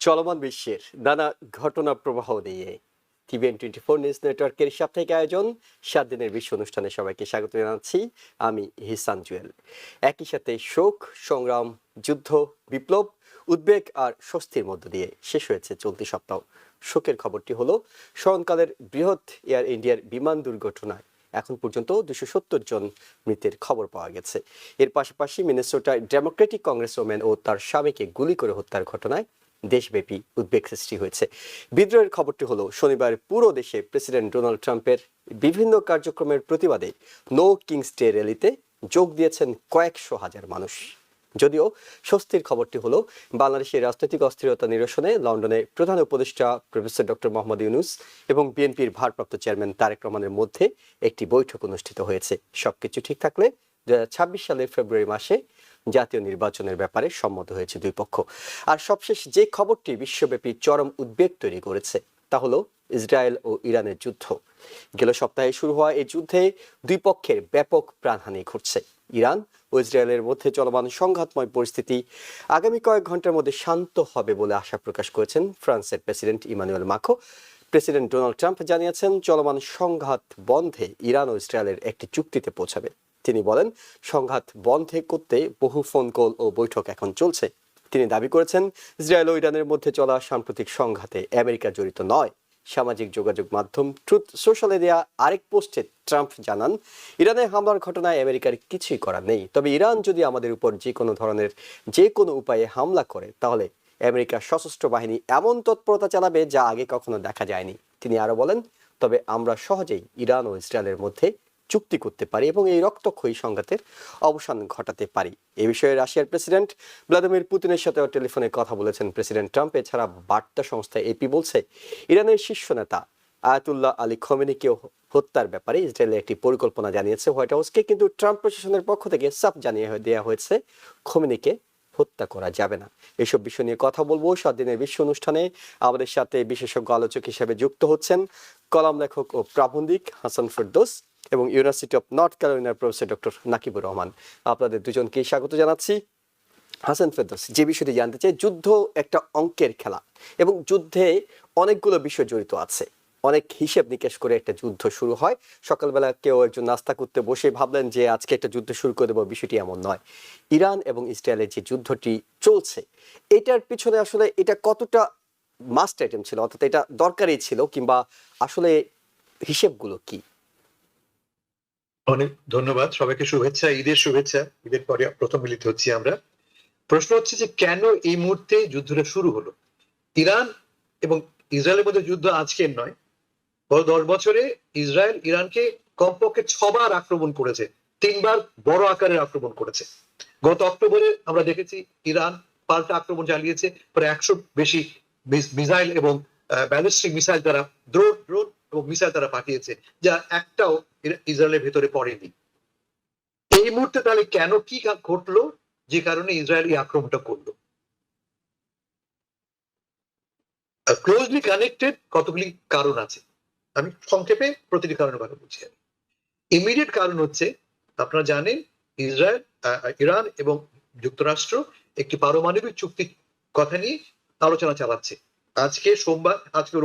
চলমান বিশ্বের নানা ঘটনা প্রবাহ নিয়ে TVN24 নিউজ নেটওয়ার্কের সাপ্তাহিক আয়োজন 7 দিনের বিশ্ব অনুষ্ঠানে সবাইকে স্বাগত জানাচ্ছি। আমি হিসান জুয়েল। একই সাথে শোক, সংগ্রাম, যুদ্ধ, বিপ্লব, উদ্বেগ আর স্বস্তির মধ্য দিয়ে শেষ হয়েছে চলতি সপ্তাহ। শোকের খবরটি হলো স্মরণকালের বৃহৎ এয়ার ইন্ডিয়ার বিমান দুর্ঘটনায় এখন পর্যন্ত 270 জন মৃতের খবর পাওয়া গেছে। এর পাশাপাশি মিনেসোটায় ডেমোক্রেটিক কংগ্রেসম্যান ও তার স্বামীকে গুলি করে হত্যার ঘটনায় দেশব্যাপী উদ্বেগ সৃষ্টি হয়েছে। বিদ্রোহের খবরটি হলো শনিবার পুরো দেশে প্রেসিডেন্ট ডোনাল্ড ট্রাম্পের বিভিন্ন কার্যক্রমের প্রতিবাদে নো কিংস ডে র্যালিতে যোগ দিয়েছেন কয়েকশো হাজার মানুষ। যদিও স্বস্তির খবরটি হলো বাংলাদেশের রাজনৈতিক অস্থিরতা নিরসনে লন্ডনে প্রধান উপদেষ্টা প্রফেসর ডক্টর মোহাম্মদ ইউনূস এবং বিএনপির ভারপ্রাপ্ত চেয়ারম্যান তারেক রহমানের মধ্যে একটি বৈঠক অনুষ্ঠিত হয়েছে। সবকিছু ঠিক থাকলে 2026 সালের ফেব্রুয়ারি মাসে জাতীয় নির্বাচনের ব্যাপারে সম্মত হয়েছে দুই পক্ষ। আর সবশেষ যে খবরটি বিশ্বব্যাপী চরম উদ্বেগ তৈরি করেছে তা হলো ইসরায়েল ও ইরানের যুদ্ধ। গেল সপ্তাহে শুরু হওয়া এই যুদ্ধে দুই পক্ষের ব্যাপক প্রাণহানি ঘটছে। ইরান ও ইসরায়েলের মধ্যে চলমান সংঘাতময় পরিস্থিতি আগামী কয়েক ঘন্টার মধ্যে শান্ত হবে বলে আশা প্রকাশ করেছেন ফ্রান্সের প্রেসিডেন্ট ইমানুয়েল মাখো। প্রেসিডেন্ট ডোনাল্ড ট্রাম্প জানিয়েছেন চলমান সংঘাত বন্ধে ইরান ও ইসরায়েলের একটি চুক্তিতে পৌঁছাবে। তিনি বলেন সংঘাত বন্ধে করতে বহু ফোন কল ও বৈঠক এখন চলছে। তিনি দাবি করেছেন ইসরায়েল ও ইরানের মধ্যে চলা সাম্প্রতিক সংঘাতে আমেরিকা জড়িত নয়। সামাজিক যোগাযোগ মাধ্যম ট্রুথ সোশ্যালে দেয়া আরেক পোস্টে ট্রাম্প জানান ইরানের হামলার ঘটনায় আমেরিকার কিছুই করার নেই, তবে ইরান যদি আমাদের উপর যে কোনো উপায়ে হামলা করে তাহলে আমেরিকার সশস্ত্র বাহিনী এমন তৎপরতা চালাবে যা আগে কখনো দেখা যায়নি। তিনি আরো বলেন তবে আমরা সহজেই ইরান ও ইসরায়েলের মধ্যে চুক্তি করতে পারি এবং এই রক্তক্ষয়ী সংঘাতের অবসান ঘটাতে পারি। এই বিষয়ে রাশিয়ার প্রেসিডেন্ট ভ্লাদিমির পুতিনের সাথেও টেলিফোনে কথা বলেছেন প্রেসিডেন্ট ট্রাম্প। এছাড়া বার্তা সংস্থা এপি বলছে ইরানের শীর্ষ নেতা আয়াতুল্লাহ আলী খোমেনিকে হত্যার ব্যাপারে ইসরায়েলের একটি পরিকল্পনা জানিয়েছে হোয়াইট হাউসকে, কিন্তু ট্রাম্প প্রশাসনের পক্ষ থেকে সাফ জানিয়ে দেওয়া হয়েছে খোমেনিকে হত্যা করা যাবে না। এসব বিষয় নিয়ে কথা বলবো 7 দিনের বিশ্ব অনুষ্ঠানে। আমাদের সাথে বিশেষজ্ঞ আলোচক হিসেবে যুক্ত হচ্ছেন কলাম লেখক ও প্রাবন্ধিক হাসান ফেরদৌস এবং ইউনিভার্সিটি অফ নর্থ ক্যারোলিনার প্রফেসর ডক্টর নাকিবুর রহমান। আপনাদের দুজনকে স্বাগত জানাচ্ছি। হাসান ফেরদৌস, যে বিষয়টি জানতে চাই, যুদ্ধ একটা অঙ্কের খেলা এবং যুদ্ধে অনেকগুলো বিষয় জড়িত আছে। অনেক হিসেব নিকেশ করে একটা যুদ্ধ শুরু হয়। সকালবেলা কেউ একজন নাস্তা করতে বসে ভাবলেন যে আজকে একটা যুদ্ধ শুরু করে দেবো, বিষয়টি এমন নয়। ইরান এবং ইসরায়েলের যে যুদ্ধটি চলছে এটার পিছনে আসলে এটা কতটা মাস্ট আইটেম ছিল, অর্থাৎ এটা দরকারি ছিল, কিংবা আসলে হিসেবগুলো কি? অনেক ধন্যবাদ সবাইকে, শুভেচ্ছা, ঈদের শুভেচ্ছা। ঈদের পরে প্রথম মিলিত হচ্ছি আমরা। প্রশ্ন হচ্ছে যে কেন এই মুহূর্তে যুদ্ধটা শুরু হলো। ইরান এবং ইসরায়েলের মধ্যে যুদ্ধ আজকের নয়, গত 10 বছরে ইসরায়েল ইরানকে কমপক্ষে 6 বার আক্রমণ করেছে, 3 বার বড় আকারের আক্রমণ করেছে। গত অক্টোবরে আমরা দেখেছি ইরান পাল্টা আক্রমণ চালিয়েছে, প্রায় 100 বেশি মিসাইল এবং ব্যালিস্টিক মিসাইল তারা ড্রোন এবং মিসাইল তারা পাঠিয়েছে, যা একটাও ইসরায়েলের ভেতরে পড়েনি। এই মুহূর্তে তাহলে কেন কি ঘটলো যে কারণে ইসরায়েল এই আক্রমণটা করলো? ক্লোজলি কানেক্টেড কতগুলি কারণ আছে, আমি সংক্ষেপে প্রতিটি কারণের কথা বলছি। ইমিডিয়েট কারণ হচ্ছে, আপনারা জানেন ইসরায়েল, ইরান এবং যুক্তরাষ্ট্র একটি পারমাণবিক চুক্তির কথা নিয়ে আলোচনা চালাচ্ছে। আজকে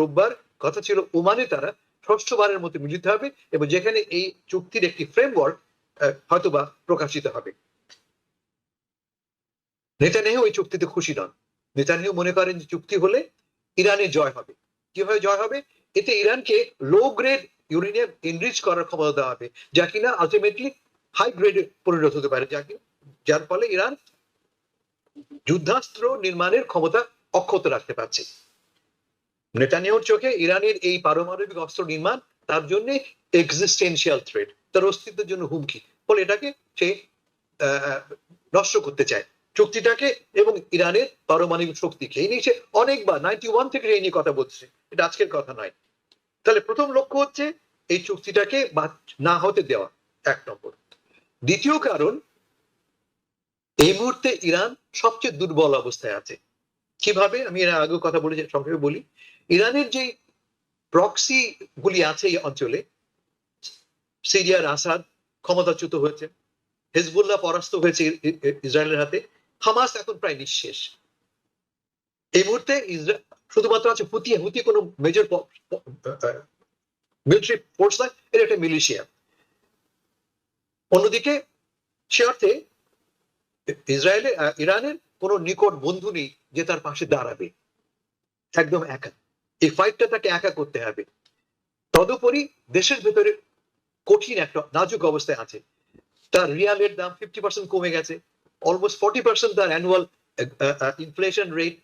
রোববার কথা ছিল ওমানে তারা ষষ্ঠবারের মতো মিলিত হবে এবং যেখানে এই চুক্তির একটি ফ্রেমওয়ার্ক হয়তোবা প্রকাশিত হবে। নেতানিয়াহু এই চুক্তিতে খুশি নন। নেতানিয়াহু মনে করেন যে চুক্তি হলে ইরানের জয় হবে। কিভাবে জয় হবে? এতে ইরানকে লো গ্রেড ইউরেনিয়াম এনরিচ করার ক্ষমতা দেওয়া হবে, যা কিনা আলটিমেটলি হাই গ্রেডে পরিণত হতে পারে, যার ফলে ইরান যুদ্ধাস্ত্র নির্মাণের ক্ষমতা অক্ষত রাখতে পারছে। নেতানিয়াহুর চোখে ইরানের এই পারমাণবিক অস্ত্র নির্মাণ তার জন্য এক্সিস্টেন্সিয়াল থ্রেট, তার অস্তিত্বের জন্য হুমকি, ফলে এটাকে সে নষ্ট করতে চায় চুক্তিটাকে এবং ইরানের পারমাণবিক শক্তিকে। এই নিয়ে সে অনেকবার 91 থেকে এই নিয়ে কথা বলছে, এটা আজকের কথা নয়। তাহলে প্রথম লক্ষ্য হচ্ছে এই চুক্তিটাকে না হতে দেওয়া, 1 নম্বর। দ্বিতীয় কারণ, এই মুহূর্তে ইরান সবচেয়ে দুর্বল অবস্থায় আছে। কিভাবে? আমি এর আগেও কথা বলেছি, সংক্ষেপে বলি। ইরানের যে প্রক্সি গুলি আছে এই অঞ্চলে, সিরিয়ার আসাদ ক্ষমতাচ্যুত হয়েছে, হেজবুল্লাহ পরাস্ত হয়েছে ইসরায়েলের হাতে, হামাস এখন প্রায় নিঃশেষ। এই মুহূর্তে ইসরায়েল শুধুমাত্র আছে হুতি, হুতি কোনো মেজর মিলিটারি ফোর্স নয়, এটা একটা মিলিশিয়া। অন্যদিকে সে অর্থে ইসরায়েলের ইরানের কোনো নিকট বন্ধু নেই যে তার পাশে দাঁড়াবে, একদম একা। এই ফাইটটা তাকে একা করতে হবে। তদুপরি দেশের ভেতরে কঠিন একটা নাজুক অবস্থায় আছে। তার রিয়ালের দাম 50% কমে গেছে, অলমোস্ট 40% তার অ্যানুয়াল ইনফ্লেশন রেট,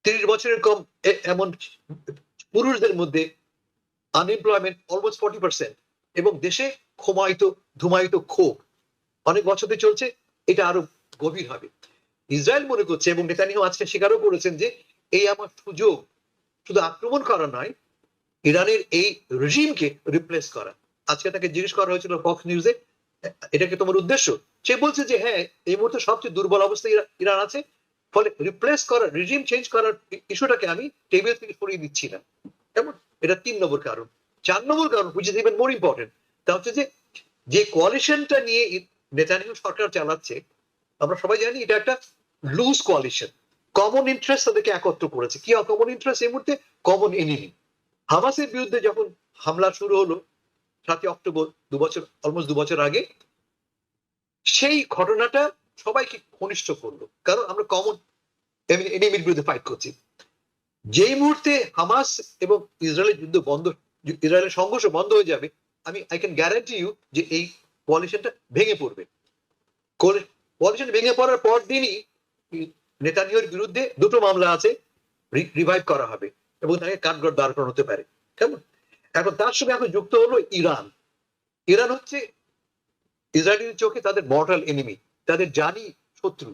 30 বছরের কম এমন পুরুষদের মধ্যে আনএমপ্লয়মেন্ট অলমোস্ট 40%, এবং দেশে ধুমায়িত ক্ষোভ অনেক বছর চলছে, এটা আরো গভীর হবে। ইসরায়েল মনে করছে, এবং নেতানিয়াহু আজকে স্বীকারও করেছেন, যে এই আমার সুযোগ শুধু আক্রমণ করা নয়, ইরানের এই রেজিমকে রিপ্লেস করা। আজকে তাকে জিজ্ঞেস করা হয়েছিল ফক্স নিউজে, এটা কি তোমার উদ্দেশ্য? সে বলছে যে হ্যাঁ, এই মুহূর্তে সবচেয়ে দুর্বল অবস্থায় ইরান আছে, ফলে রিপ্লেস করার, রেজিম চেঞ্জ করার ইস্যুটাকে আমি টেবিল থেকে সরিয়ে দিচ্ছি না। কেমন? এটা 3 নম্বর কারণ। 4 নম্বর কারণ, which is even more important, তা হচ্ছে যে কোয়ালিশনটা নিয়ে নেতানিয়াহু সরকার চালাচ্ছে, আমরা সবাই জানি এটা একটা লুজ কোয়ালিশন। কমন ইন্টারেস্ট তাদেরকে একত্র করেছে। কি কমন ইন্টারেস্ট? এই মুহূর্তে কমন এনিমি। হামাসের বিরুদ্ধে যখন হামলা শুরু হলো 7 অক্টোবর, অলমোস্ট 2 বছর আগে, সেই ঘটনাটা সবাইকে ঘনিষ্ঠ করলো, কারণ আমরা কমন এনিমির বিরুদ্ধে ফাইট করছি। যেই মুহূর্তে হামাস এবং ইসরায়েলের যুদ্ধ বন্ধ, ইসরায়েলের সংঘর্ষ বন্ধ হয়ে যাবে, আই ক্যান গ্যারান্টি ইউ যে এই কোয়ালিশনটা ভেঙে পড়বে। কোয়ালিশন ভেঙে পড়ার পর দিনই নেতানিয়াহুর বিরুদ্ধে 2টো মামলা আছে, রিভাইভ করা হবে এবং তাকে কাঠগড় দাঁড় করানো হতে পারে। কেমন? এখন তার সঙ্গে এখন যুক্ত হলো ইরান। ইরান হচ্ছে ইসরায়েলের চোখে তাদের মর্টাল এনিমি, তাদের জানি শত্রু।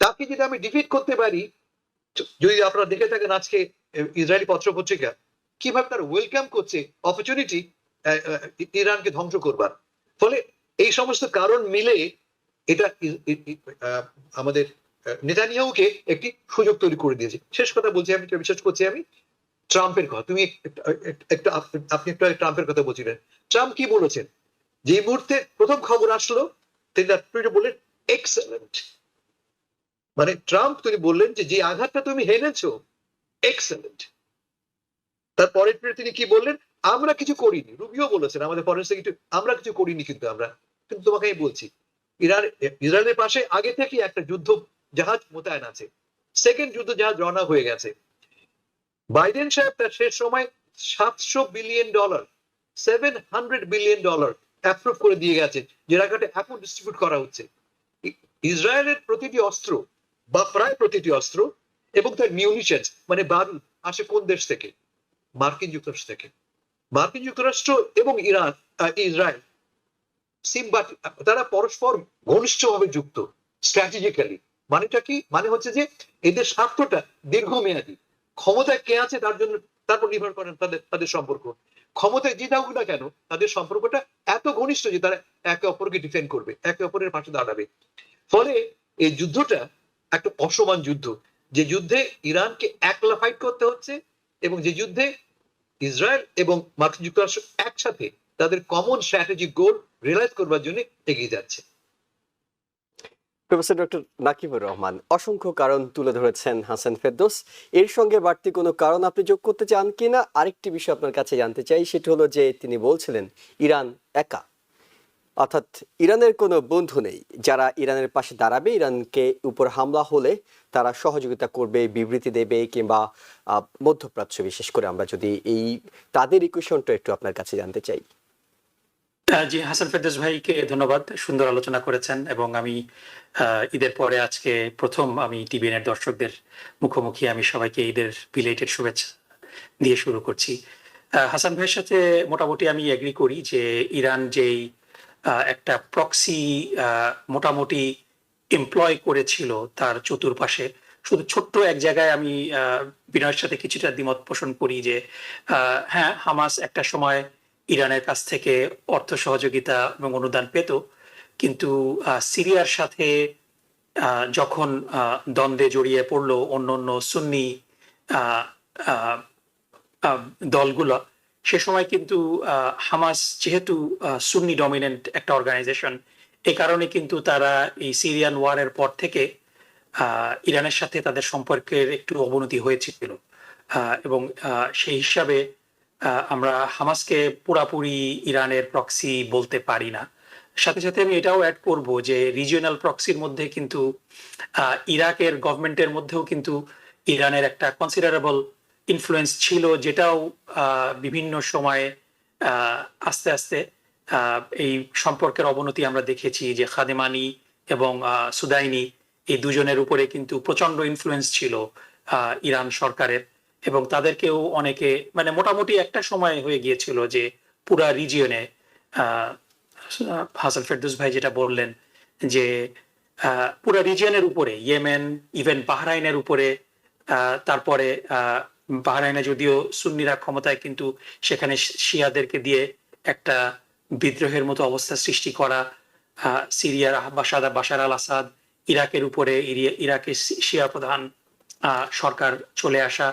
তাকে যদি আমি ডিফিট করতে পারি, যদি আপনারা দেখে থাকেন আজকে ইসরায়েলি পত্রপত্রিকা কিভাবে তারা ওয়েলকাম করছে অপরচুনিটি ইরানকে ধ্বংস করবার। ফলে এই সমস্ত কারণ মিলে এটা আমাদের নেতানিয়াহুকে একটি সুযোগ তৈরি করে দিয়েছে। শেষ কথা বলছি, আমি বিশ্বাস করছি আমি ট্রাম্পের কথা, তুমি আপনি একটু ট্রাম্পের কথা বলছিলেন। ট্রাম্প কি বলেছেন? যে মুহূর্তে প্রথম খবর আসলো, তিনি বললেন এক্সেলেন্ট। মানে ট্রাম্প তিনি বললেন যে আঘাতটা তুমি হেনেছো, এক্সেলেন্ট। তারপরে তিনি কি বললেন? আমরা কিছু করিনি। রুবিও বলেছেন, আমাদের ফরেন সেক্রেটারি, আমরা কিছু করিনি, কিন্তু তোমাকে আমি বলছি, ইসরায়েলের পাশে আগে থেকে একটা যুদ্ধ জাহাজ মোতায়েন আছে, সেকেন্ড যুদ্ধ জাহাজ রওনা হয়ে গেছে। বাইডেন সাহেব তার শেষ সময় $700 বিলিয়ন, $700 বিলিয়ন অ্যাপ্রুভ করে দিয়ে গেছে, যে টাকাটা এখন ডিস্ট্রিবিউট করা হচ্ছে। ইসরায়েলের প্রতিটি অস্ত্র বা প্রায় প্রতিটি অস্ত্র এবং তার মিউনিশনস মানে বারুদ আসে কোন দেশ থেকে? মার্কিন যুক্তরাষ্ট্র থেকে। মার্কিন যুক্তরাষ্ট্র এবং ইসরায়েল তারা পরস্পর ঘনিষ্ঠভাবে যুক্ত স্ট্র্যাটেজিক্যালি। মানেটা কি? মানে হচ্ছে যে এদের স্বার্থটা দীর্ঘমেয়াদী। ক্ষমতায় কে আছে তারপর নির্ভর করেন তাদের সম্পর্ক। ক্ষমতায় যে থাকুক না কেন, তাদের সম্পর্কটা এত ঘনিষ্ঠ যে তারা একে অপরকে ডিফেন্ড করবে, একে অপরের পাশে দাঁড়াবে। ফলে এই যুদ্ধটা একটা অসমান যুদ্ধ, যে যুদ্ধে ইরানকে একলা ফাইট করতে হচ্ছে, এবং যে যুদ্ধে ইসরায়েল এবং মার্কিন যুক্তরাষ্ট্র একসাথে তাদের কমন স্ট্র্যাটেজিক গোল রিয়েলাইজ করবার জন্য এগিয়ে যাচ্ছে। প্রফেসর ডক্টর নাকিবুর রহমান, অসংখ্য কারণ তুলে ধরেছেন হাসান ফেরদৌস। এর সঙ্গে বাড়তি কোনো কারণ আপনি যোগ করতে চান কিনা আরেকটি বিষয় আপনার কাছে জানতে চাই। সেটি হলো যে তিনি বলছিলেন ইরান একা, অর্থাৎ ইরানের কোনো বন্ধু নেই যারা ইরানের পাশে দাঁড়াবে, ইরানকে উপর হামলা হলে তারা সহযোগিতা করবে, বিবৃতি দেবে, কিংবা মধ্যপ্রাচ্য বিশেষ করে আমরা যদি এই তাদের ইকুয়েশনটা একটু আপনার কাছে জানতে চাই। জি, হাসান ফেরদৌস ভাইকে ধন্যবাদ, সুন্দর আলোচনা করেছেন। এবং আমি ঈদের পরে আজকে প্রথম আমি টিভিএন এর দর্শকদের মুখোমুখি আমি সবাইকে ঈদের বিলেটেড শুভেচ্ছা দিয়ে শুরু করছি। হাসান ভাইয়ের সাথে মোটামুটি আমি এগ্রি করি যে ইরান যেই একটা প্রক্সি মোটামুটি এমপ্লয় করেছিল তার চতুর্পাশে, শুধু ছোট্ট এক জায়গায় আমি বিনয়ের সাথে কিছুটা দ্বিমত পোষণ করি যে হ্যাঁ, হামাস একটা সময় ইরানের কাছ থেকে অর্থ সহযোগিতা এবং অনুদান পেত, কিন্তু সিরিয়ার সাথে যখন দ্বন্দ্বে জড়িয়ে পড়লো অন্য সুন্নি দলগুলো, সে সময় কিন্তু হামাস যেহেতু সুন্নি ডমিনেন্ট একটা অর্গানাইজেশন, এ কারণে কিন্তু তারা এই সিরিয়ান ওয়ারের পর থেকে ইরানের সাথে তাদের সম্পর্কের একটু অবনতি হয়েছিল, এবং সেই হিসাবে আমরা হামাসকে পুরাপুরি ইরানের প্রক্সি বলতে পারি না। সাথে সাথে আমি এটাও অ্যাড করব যে রিজিওনাল প্রক্সির মধ্যে কিন্তু ইরাকের গভর্নমেন্টের মধ্যেও কিন্তু ইরানের একটা কনসিডারেবল ইনফ্লুয়েন্স ছিল, যেটাও বিভিন্ন সময়ে আস্তে আস্তে এই সম্পর্কের অবনতি আমরা দেখেছি। যে খাদেমানি এবং সুদাইনি, এই দুজনের উপরে কিন্তু প্রচন্ড ইনফ্লুয়েন্স ছিল ইরান সরকারের, এবং তাদেরকেও অনেকে মানে মোটামুটি একটা সময় হয়ে গিয়েছিল যে পুরা রিজিয়নে হাসান ফেরদৌস ভাই যেটা বললেন যে পুরা রিজিয়নের উপরে, ইয়েমেন, ইভেন বাহরাইনের উপরে, তারপরে বাহরাইনে যদিও সুন্নিরা ক্ষমতায়, কিন্তু সেখানে শিয়াদেরকে দিয়ে একটা বিদ্রোহের মতো অবস্থা সৃষ্টি করা, সিরিয়ার বাশার আল আসাদ, ইরাকের উপরে ইরাকের শিয়া প্রধান সরকার চলে আসা,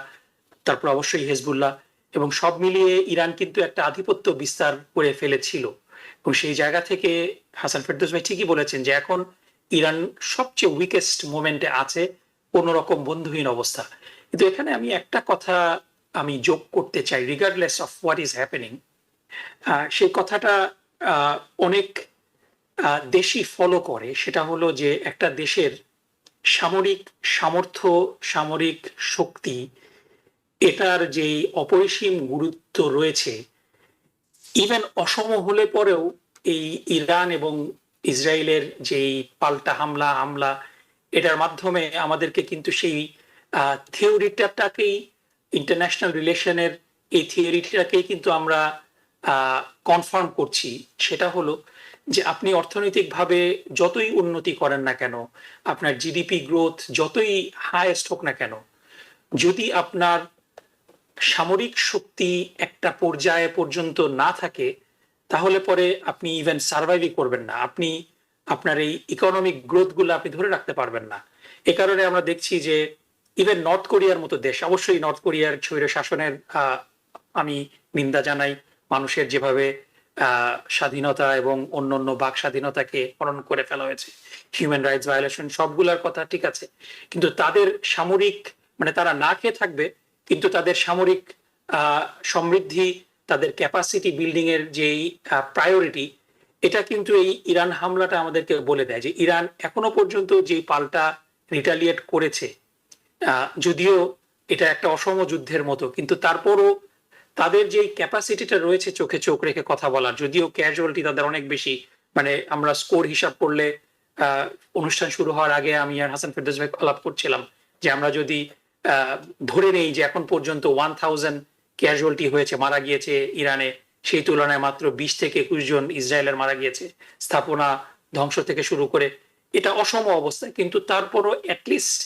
তারপর অবশ্যই হেজবুল্লাহ, এবং সব মিলিয়ে ইরান কিন্তু একটা আধিপত্য বিস্তার করে ফেলেছিল। এবং সেই জায়গা থেকে হাসান ফেরদৌস ভাই ঠিকই বলেছেন যে এখন ইরান সবচেয়ে উইকেস্ট মোমেন্টে আছে, কোন রকম বন্ধুহীন অবস্থা। কিন্তু এখানে আমি একটা কথা আমি যোগ করতে চাই, regardless of what is happening, সেই কথাটা অনেক দেশই ফলো করে। সেটা হলো যে একটা দেশের সামরিক সামর্থ্য, সামরিক শক্তি, এটার যে অপরিসীম গুরুত্ব রয়েছে, ইভেন অসম হলে পরেও এই ইরান এবং ইসরায়েলের যেই পাল্টা হামলা এটার মাধ্যমে আমাদেরকে কিন্তু সেই থিওরিটাকেই, ইন্টারন্যাশনাল রিলেশনের এই থিওরিটাকেই কিন্তু আমরা কনফার্ম করছি। সেটা হলো যে আপনি অর্থনৈতিকভাবে যতই উন্নতি করেন না কেন, আপনার জিডিপি গ্রোথ যতই হাইয়েস্ট হোক না কেন, যদি আপনার সামরিক শক্তি একটা পর্যায়ে পর্যন্ত না থাকে, তাহলে পরে আপনি ইভেন সার্ভাইভই করবেন না, আপনি আপনার এই ইকোনমিক গ্রোথ গুলো আপনি ধরে রাখতে পারবেন না। এ কারণে আমরা দেখছি যে ইভেন নর্থ কোরিয়ার মতো দেশ, অবশ্যই নর্থ কোরিয়ার স্বৈর শাসনের আমি নিন্দা জানাই, মানুষের যেভাবে স্বাধীনতা এবং অন্যান্য বাক স্বাধীনতাকে হরণ করে ফেলা হয়েছে, হিউম্যান রাইটস ভায়োলেশন, সবগুলার কথা ঠিক আছে, কিন্তু তাদের সামরিক মানে তারা না খেয়ে থাকবে, কিন্তু তাদের সামরিক সমৃদ্ধি, তাদের ক্যাপাসিটি বিল্ডিং এর যেই প্রায়োরিটি, এটা কিন্তু এই ইরান হামলাটা আমাদেরকে বলে দেয় যে ইরান এখনো পর্যন্ত যে পাল্টা রিটালিয়েট করেছে, যদিও এটা একটা অসম যুদ্ধের মতো, কিন্তু তারপরও তাদের যে ক্যাপাসিটিটা রয়েছে চোখে চোখ রেখে কথা বলার, যদিও ক্যাজুয়ালিটি তাদের অনেক বেশি, মানে আমরা স্কোর হিসাব করলে অনুষ্ঠান শুরু হওয়ার আগে আমি আর হাসান ফেরদৌস ভাই আলাপ করছিলাম যে আমরা যদি ধরে নেই যে এখন পর্যন্ত 1000 ক্যাজুয়ালিটি হয়েছে, মারা গিয়েছে ইরানে, সেই তুলনায় মাত্র 20 থেকে 21 জন ইসরায়েলের মারা গিয়েছে, স্থাপনা ধ্বংস থেকে শুরু করে, এটা অসম অবস্থা। কিন্তু তারপরও অ্যাটলিস্ট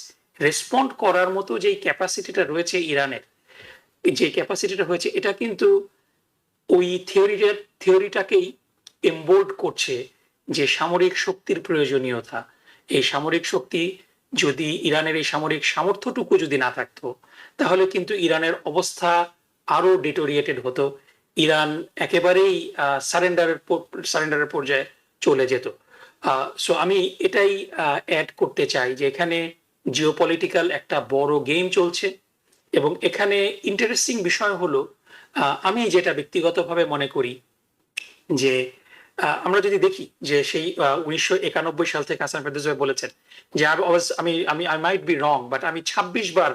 রেসপন্ড করার মতো যে ক্যাপাসিটিটা রয়েছে ইরানের, যে ক্যাপাসিটিটা হয়েছে, এটা কিন্তু ওই থিওরিটাকেই এমবোল্ড করছে যে সামরিক শক্তির প্রয়োজনীয়তা। এই সামরিক শক্তি যদি ইরানের এই সামরিক সামর্থ্যটুকু যদি না থাকতো, তাহলে কিন্তু ইরানের অবস্থা আরো ডিটোরিয়েটেড হতো, ইরান একেবারেই সারেন্ডারের পর্যায়ে চলে যেত। সো আমি এটাই অ্যাড করতে চাই যে এখানে জিওপলিটিক্যাল একটা বড় গেম চলছে, এবং এখানে ইন্টারেস্টিং বিষয় হলো আমি যেটা ব্যক্তিগতভাবে মনে করি যে আমরা যদি দেখি যে সেই 1991 সাল থেকে হাসান ফেরদৌস ভাই বলেছেন যে আমি আমি I might be wrong, but আমি 26 বার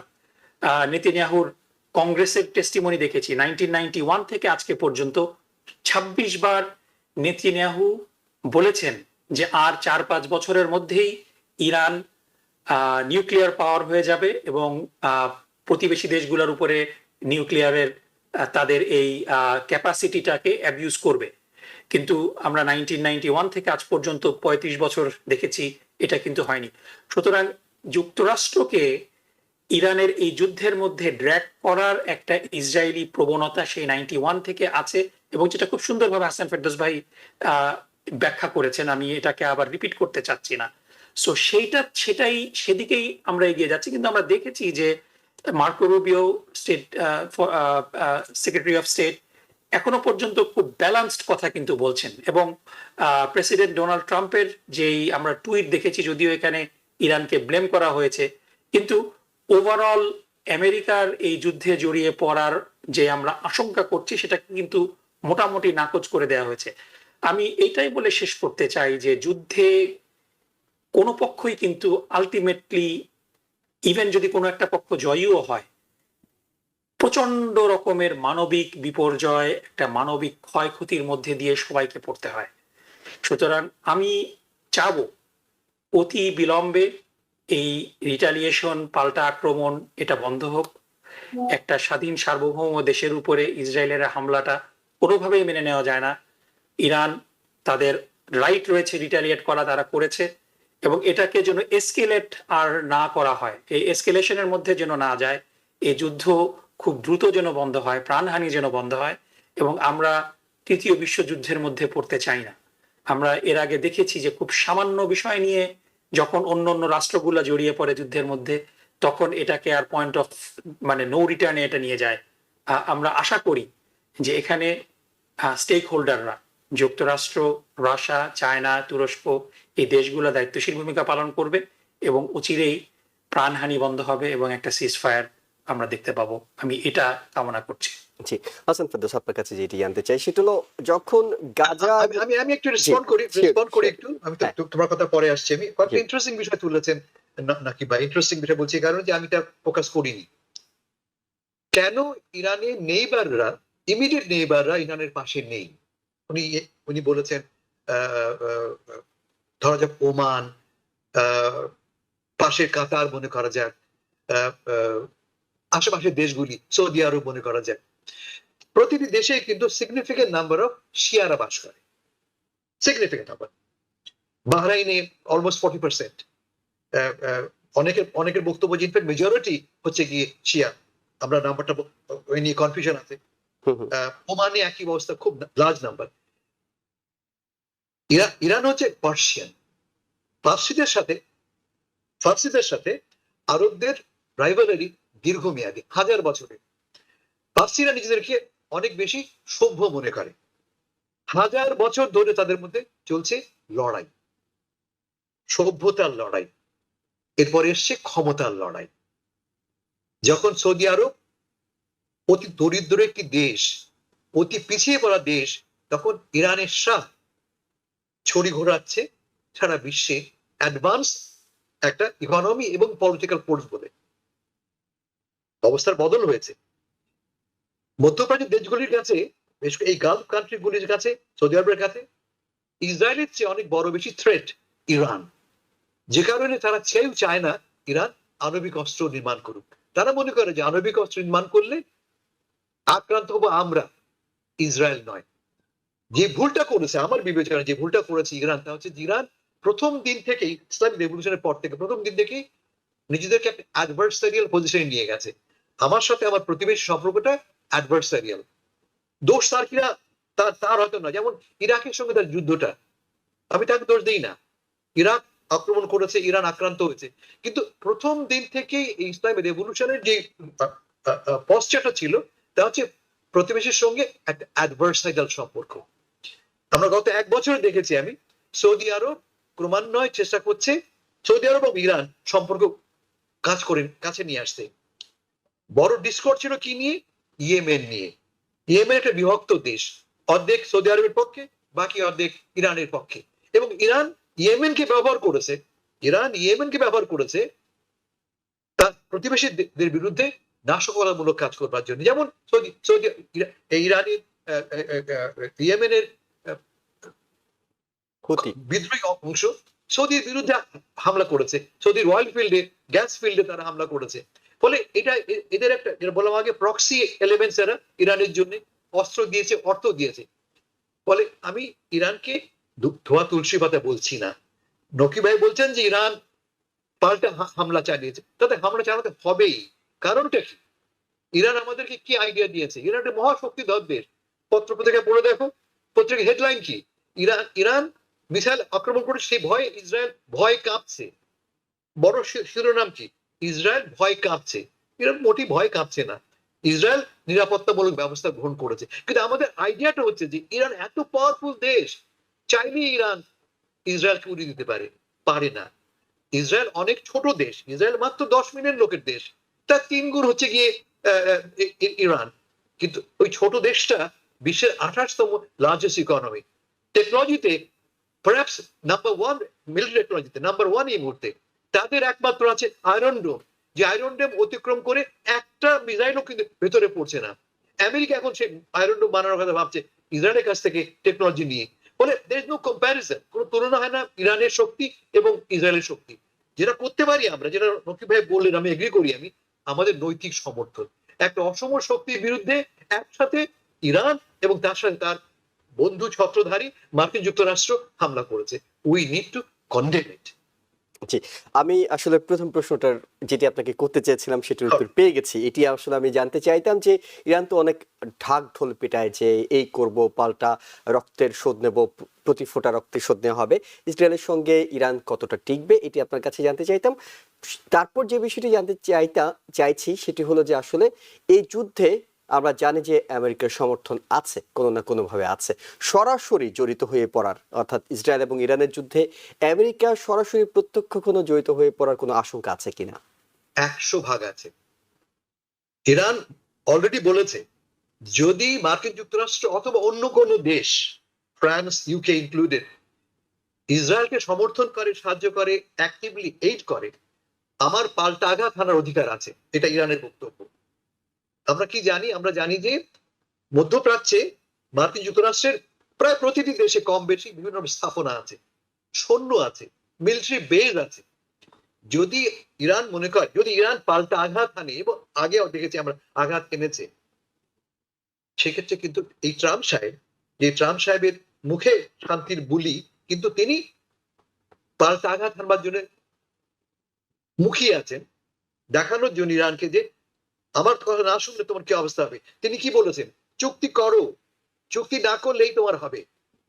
নেতানিয়াহুর কংগ্রেসের টেস্টিমনি দেখেছি 1991 থেকে আজকে পর্যন্ত। 26 বার নেতানিয়াহু বলেছেন যে আর 4-5 বছরের মধ্যেই ইরান নিউক্লিয়ার পাওয়ার হয়ে যাবে এবং প্রতিবেশী দেশগুলোর উপরে নিউক্লিয়ারের তাদের এই ক্যাপাসিটিটাকে অ্যাবিউজ করবে। কিন্তু আমরা 1991 থেকে আজ পর্যন্ত 35 বছর দেখেছি, এটা কিন্তু হয়নি। সুতরাং যুক্তরাষ্ট্রকে ইরানের এই যুদ্ধের মধ্যে ড্র্যাগ করার একটা ইসরায়েলি প্রবণতা সেই 91 থেকে আছে, এবং যেটা খুব সুন্দরভাবে হাসান ফেরদৌস ভাই ব্যাখ্যা করেছেন, আমি এটাকে আবার রিপিট করতে চাচ্ছি না। সো সেটাই সেদিকেই আমরা এগিয়ে যাচ্ছি। কিন্তু আমরা দেখেছি যে Marco Rubio, state secretary of state, এখনো পর্যন্ত খুব ব্যালান্সড কথা কিন্তু বলছেন, এবং প্রেসিডেন্ট ডোনাল্ড ট্রাম্পের যেই আমরা টুইট দেখেছি, যদিও এখানে ইরানকে ব্লেম করা হয়েছে, কিন্তু ওভারঅল আমেরিকার এই যুদ্ধে জড়িয়ে পড়ার যে আমরা আশঙ্কা করছি সেটা কিন্তু মোটামুটি নাকচ করে দেওয়া হয়েছে। আমি এইটাই বলে শেষ করতে চাই যে যুদ্ধে কোনো পক্ষই কিন্তু আলটিমেটলি, ইভেন যদি কোনো একটা পক্ষ জয়ীও হয়, প্রচন্ড রকমের মানবিক বিপর্যয়, একটা মানবিক ক্ষয়ক্ষতির মধ্যে দিয়ে সবাইকে পড়তে হয়। সুতরাং আমি চাবো অতি বিলম্বে এই রিটালিয়েশন, পাল্টা আক্রমণ এটা বন্ধ হোক। একটা স্বাধীন সার্বভৌম দেশের উপরে ইসরায়েলের হামলাটা কোনোভাবেই মেনে নেওয়া যায় না। ইরান তাদের রাইট রয়েছে রিটালিয়েট করা, তারা করেছে, এবং এটাকে যেন এসকেলেট আর না করা হয়, এই এসকেলেশনের মধ্যে যেন না যায়। এই যুদ্ধ খুব দ্রুত যেন বন্ধ হয়, প্রাণহানি যেন বন্ধ হয়, এবং আমরা তৃতীয় বিশ্বযুদ্ধের মধ্যে পড়তে চাই না। আমরা এর আগে দেখেছি যে খুব সামান্য বিষয় নিয়ে যখন অন্য অন্য রাষ্ট্রগুলো জড়িয়ে পড়ে যুদ্ধের মধ্যে, তখন এটাকে আর পয়েন্ট অফ মানে নো রিটার্নে এটা নিয়ে যায়। আমরা আশা করি যে এখানে স্টেক হোল্ডাররা, যুক্তরাষ্ট্র, রাশিয়া, চায়না, তুরস্ক, এই দেশগুলো দায়িত্বশীল ভূমিকা পালন করবে এবং অচিরেই প্রাণহানি বন্ধ হবে এবং একটা সিজ ফায়ার আমরা দেখতে পাবো। আমি এটা কামনা করছি। জি, হাসান ফেরদৌস, আপনার কাছে যেটি জানতে চাই সেটা হলো, যখন গাজা আমি একটু রেসপন্ড করি একটু। আমি তো তোমার কথা পরে আসছি। আমি কয়েকটা ইন্টারেস্টিং বিষয় তুলেছেন নাকি ভাই, ইন্টারেস্টিং বিষয় বলছি কারণ যে আমি এটা ফোকাস করিনি। কেন ইরানের নেইবাররা, ইমিডিয়েট নেইবাররা ইরানের পাশে নেই? উনি বলেছেন ধরা যাক ওমান, পাশের কাতার মনে করা যাক, আশেপাশের দেশগুলি, সৌদি আরব মনে করা যাক, প্রতিটি দেশে কিন্তু সিগনিফিকেন্ট নাম্বার অফ শিয়ারা বাস করে, সিগনিফিকেন্ট নাম্বার। বাহরাইনে অলমোস্ট 40%। অনেকের বক্তব্য যে ইনফ্যাক্ট মেজরিটি হচ্ছে গিয়ে শিয়া। আমরা নাম্বারটা ওই নিয়ে কনফিউশন আছে। ওমানে একই অবস্থা, খুব লার্জ নাম্বার। ইরান হচ্ছে পার্সিয়ান। ফার্সিদের সাথে আরবদের রাইভালারি দীর্ঘমেয়াদী, 1000 বছরের। পার্সিরা নিজেদেরকে অনেক বেশি সভ্য মনে করে। 1000 বছর ধরে তাদের মধ্যে চলছে লড়াই, সভ্যতার লড়াই। এরপরে এসছে ক্ষমতার লড়াই। যখন সৌদি আরব অতি দরিদ্র একটি দেশ, অতি পিছিয়ে পড়া দেশ, তখন ইরানের শাহ ছড়ি ঘোরাচ্ছে সারা বিশ্বে অ্যাডভান্স একটা ইকোনমি এবং পলিটিক্যাল ফোর্স বলে। অবস্থার বদল হয়েছে। মধ্যপ্রাচ্যের দেশগুলির কাছে, এই গালফ কান্ট্রি গুলির কাছে, সৌদি আরবের কাছে ইসরায়েলের চেয়ে অনেক বড় বেশি থ্রেট ইরান। যে কারণে তারা চায় না ইরান আণবিক অস্ত্র নির্মাণ করুক। তারা মনে করে যে আণবিক অস্ত্র নির্মাণ করলে আক্রান্ত হবো আমরা, ইসরায়েল নয়। যে ভুলটা করেছে, আমার বিবেচনায় যে ভুলটা করেছে ইরান, তা হচ্ছে ইরান প্রথম দিন থেকেই, ইসলামিক রেভলিউশনের পর থেকে প্রথম দিন থেকেই নিজেদেরকে একটা অ্যাডভার্সারিয়াল পজিশনে নিয়ে গেছে। আমার সাথে আমার প্রতিবেশী সম্পর্কটা অ্যাডভার্সারিয়াল। দোষ তার কিনা তার হয়তো না। যেমন ইরাকের সঙ্গে তার যুদ্ধটা, আমি তাকে দোষ দিই না। ইরাক আক্রমণ করেছে, ইরান আক্রান্ত হয়েছে, কিন্তু প্রথম দিন থেকেই ইসলামিক রেভলিউশনের যে পশ্চাৎটা ছিল তা হচ্ছে প্রতিবেশীর সঙ্গে একটা অ্যাডভার্সারিয়াল সম্পর্ক। আমরা গত 1 বছরে দেখেছি আমি, সৌদি আরব ক্রমান্বয়ে চেষ্টা করছে সৌদি আরব এবং ইরান সম্পর্ক কাছে নিয়ে আসতে। বড় ডিসকর্ড ছিল কি নিয়ে? ইয়েমেন নিয়ে। ইয়েমেন একটা বিভক্ত দেশ, অর্ধেক সৌদি আরবের পক্ষে, বাকি অর্ধেক ইরানের পক্ষে। এবং ইরান ইয়েমেনকে ব্যবহার করেছে তার প্রতিবেশীদের বিরুদ্ধে নাশকতামূলক কাজ করবার জন্য। যেমন ইরানের ইয়েমেনের বিদ্রোহী অংশ সৌদির বিরুদ্ধে হামলা করেছে, সৌদির অয়েল ফিল্ডে, গ্যাস ফিল্ডে তারা হামলা করেছে। ফলে এটা এদের একটা, যেটা বললাম আগে, প্রক্সি এলিমেন্টস এরা ইরানের জন্য অস্ত্র দিয়েছে, অর্থ দিয়েছে। ফলে আমি ইরানকে ধোয়া তুলসী পাতা বলছি না। নকি ভাই বলছেন যে ইরান পাল্টা হামলা চালিয়েছে, তাতে হামলা চালাতে হবেই। কারণটা কি? ইরান আমাদেরকে কি আইডিয়া দিয়েছে? ইরান একটা মহাশক্তিধর দেশ। পত্রিকা পড়ে দেখো, পত্রিকা হেডলাইন কি? ইরান মিসাইল আক্রমণ করে সেই ভয়ে ইসরায়েল ভয় কাঁপছে। বড় শিরোনাম কি? ইসরায়েল ভয় কাঁপছে। ইরান মোটেই ভয় কাঁপছে না। ইসরায়েল নিরাপত্তামূলক ব্যবস্থা গ্রহণ করেছে। কিন্তু আমাদের আইডিয়াটা হচ্ছে যে ইরান এত পাওয়ারফুল দেশ, চাইলেই ইরান ইসরায়েলকে উড়িয়ে দিতে পারে না। ইসরায়েল অনেক ছোট দেশ, ইসরায়েল মাত্র 10 মিলিয়ন লোকের দেশ, তার 3 গুণ হচ্ছে গিয়ে ইরান। কিন্তু ওই ছোট দেশটা বিশ্বের 28তম লার্জেস্ট ইকোনমি। টেকনোলজিতে পারহ্যাপস নাম্বার ওয়ান, মিলিটারি টেকনোলজিতে নাম্বার ওয়ান এই মুহূর্তে। তাদের একমাত্র আছে আয়রন ডোম, যে আয়রন ডোম অতিক্রম করে একটা মিসাইলও কিন্তু ভেতরে পড়ছে না। আমেরিকা এখন সে আয়রন ডোম বানানোর কথা ভাবছে ইসরায়েলের কাছ থেকে টেকনোলজি নিয়ে। ফলে দের ইজ নো কম্প্যারিজন, কোনো তুলনা হয় না ইরানের শক্তি এবং ইসরায়েলের শক্তি। যেটা করতে পারি আমরা, যেটা রকিব ভাই বললেন, আমি এগ্রি করি, আমি আমাদের নৈতিক সমর্থন। একটা অসম শক্তির বিরুদ্ধে একসাথে ইরান এবং তার সাথে তার বন্ধু ছত্রধারী মার্কিন যুক্তরাষ্ট্র হামলা করেছে। উই নিড টু কন্ডেম ইট। জি, আমি আসলে প্রথম প্রশ্নটার যেটি আপনাকে করতে চেয়েছিলাম সেটার উত্তর পেয়ে গেছি। এটি আসলে আমি জানতে চাইতাম যে ইরান তো অনেক ঢাক ঢোল পেটায় যে এই করব, পাল্টা রক্তের শোধ নেব, প্রতি ফোঁটা রক্তের শোধ নেওয়া হবে। ইসরায়েলের সঙ্গে ইরান কতটা টিকবে এটি আপনার কাছে জানতে চাইতাম। তারপর যে বিষয়টি জানতে চাইছি সেটি হলো যে আসলে এই যুদ্ধে আমরা জানি যে আমেরিকার সমর্থন আছে, কোনো না কোনো ভাবে আছে। সরাসরি জড়িত হয়ে পড়ার, অর্থাৎ ইসরায়েল এবং ইরানের যুদ্ধে আমেরিকা সরাসরি প্রত্যক্ষ কোনো জড়িত হয়ে পড়ার কোনো আশঙ্কা আছে কিনা? 100 ভাগ আছে। ইরান অলরেডি বলেছে যদি মার্কিন যুক্তরাষ্ট্র অথবা অন্য কোনো দেশ, ফ্রান্স, ইউকে ইনক্লুডেড, ইসরায়েলকে সমর্থন করে, সাহায্য করে, অ্যাক্টিভলি এইড করে, আমার পাল্টা আঘাত হানার অধিকার আছে। এটা ইরানের বক্তব্য। আমরা কি জানি? আমরা জানি যে মধ্যপ্রাচ্যে মার্কিন যুক্তরাষ্ট্রের প্রায় প্রতিটি দেশে কম বেশি বিভিন্ন স্থাপনা আছে, সৈন্য আছে, মিলিটারি বেজ আছে। যদি ইরান মনে করে, যদি ইরান পাল্টা আঘাত হানে, এবং আগেও দেখেছি আমরা আঘাত এনেছে, সেক্ষেত্রে কিন্তু এই ট্রাম্প সাহেব, যে ট্রাম্প সাহেবের মুখে শান্তির বুলি, কিন্তু তিনি পাল্টা আঘাত হানবার জন্য মুখিয়ে আছেন, দেখানোর জন্য ইরানকে যে আমার কথা না শুনলে তোমার কি অবস্থা হবে। তিনি কি বলেছেন? চুক্তি করো, চুক্তি না করলেই তোমার হবে।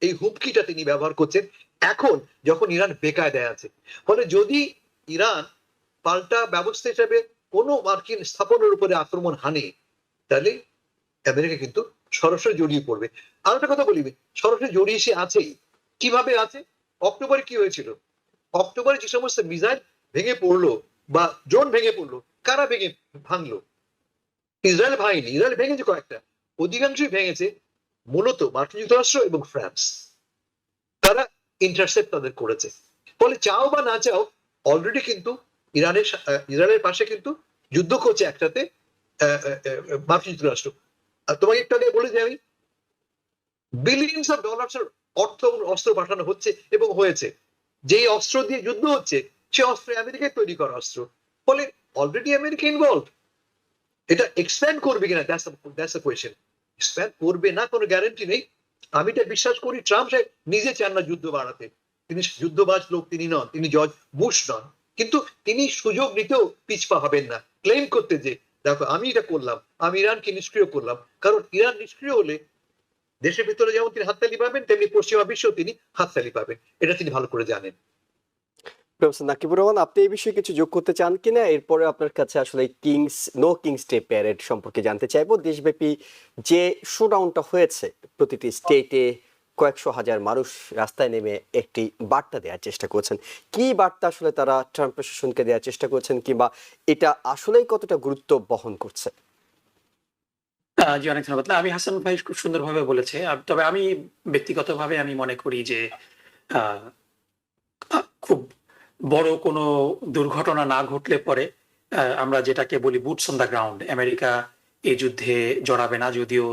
এই হুমকিটা তিনি ব্যবহার করছেন এখন যখন ইরান বেকায়দায় আছে। ফলে যদি ইরান পাল্টা ব্যবস্থা হিসেবে কোনো মার্কিন স্থাপনের উপরে আক্রমণ হানে, তাহলে আমেরিকা কিন্তু সরাসরি জড়িয়ে পড়বে। আর একটা কথা বলিবে, সরাসরি জড়িয়ে সে আছেই। কিভাবে আছে? অক্টোবরে কি হয়েছিল? অক্টোবরে যে সমস্ত মিসাইল ভেঙে পড়লো বা ড্রোন ভেঙে পড়লো, কারা ভেঙে ভাঙলো? ইসরায়েল ভাঙেনি, ইসরায়েল ভেঙেছে কয়েকটা, অধিকাংশই ভেঙেছে মূলত মার্কিন যুক্তরাষ্ট্র এবং ফ্রান্স। তারা ইন্টারসেপ্ট তাদের করেছে। ফলে চাও বা না চাও, অলরেডি কিন্তু ইসরায়েলের পাশে কিন্তু যুদ্ধ করছে একসাথে মার্কিন যুক্তরাষ্ট্র। আর তোমাকে একটু আগে বলে যে আমি বিলিয়নস অফ ডলার্স এর অর্থ এবং অস্ত্র পাঠানো হচ্ছে এবং হয়েছে। যেই অস্ত্র দিয়ে যুদ্ধ হচ্ছে সে অস্ত্র আমেরিকায় তৈরি করা অস্ত্র। ফলে অলরেডি আমেরিকা ইনভলভ। এটা এক্সপ্যান্ড করবে কিনা, দ্যাটস আ কোয়েশ্চেন। এক্সপ্যান্ড করবে না কোনো গ্যারান্টি নেই। আমি এটা বিশ্বাস করি ট্রাম্প সাহেব নিজে চান না যুদ্ধ বাড়াতে। তিনি যুদ্ধবাজ লোক তিনি নন, তিনি জর্জ বুশ নন। কিন্তু তিনি সুযোগ নিতেও পিছপা হবেন না ক্লেম করতে যে দেখো আমি এটা করলাম, আমি ইরানকে নিষ্ক্রিয় করলাম। কারণ ইরান নিষ্ক্রিয় হলে দেশের ভিতরে যেমন তিনি হাততালি পাবেন, তেমনি পশ্চিমা বিশ্বেও তিনি হাততালি পাবেন। এটা তিনি ভালো করে জানেন। প্রফেসর নাকিবুর রহমান, আপনি এই বিষয়ে কিছু যোগ করতে চান কিনা? এরপরে আপনার কাছে আসলে কিংস ডে প্যারেড সম্পর্কে জানতে চাইবো। দেশব্যাপী যে শোডাউনটা হয়েছে, প্রতিটি স্টেটে কয়েকশো হাজার মানুষ রাস্তায় নেমে একটি বার্তা দেওয়ার চেষ্টা করেছেন। কি বার্তা আসলে তারা ট্রাম্প প্রশাসনকে দেওয়ার চেষ্টা করেছেন, কিংবা এটা আসলেই কতটা গুরুত্ব বহন করছে? জি, অনেক ধন্যবাদ। না, আমি হাসান ভাই খুব সুন্দরভাবে বলেছে। তবে আমি ব্যক্তিগতভাবে আমি মনে করি যে আহ, খুব বড় কোনো দুর্ঘটনা না ঘটলে পরে আমরা যেটাকে বলি boots on the ground, America এই যুদ্ধে জড়াবে না। যদিও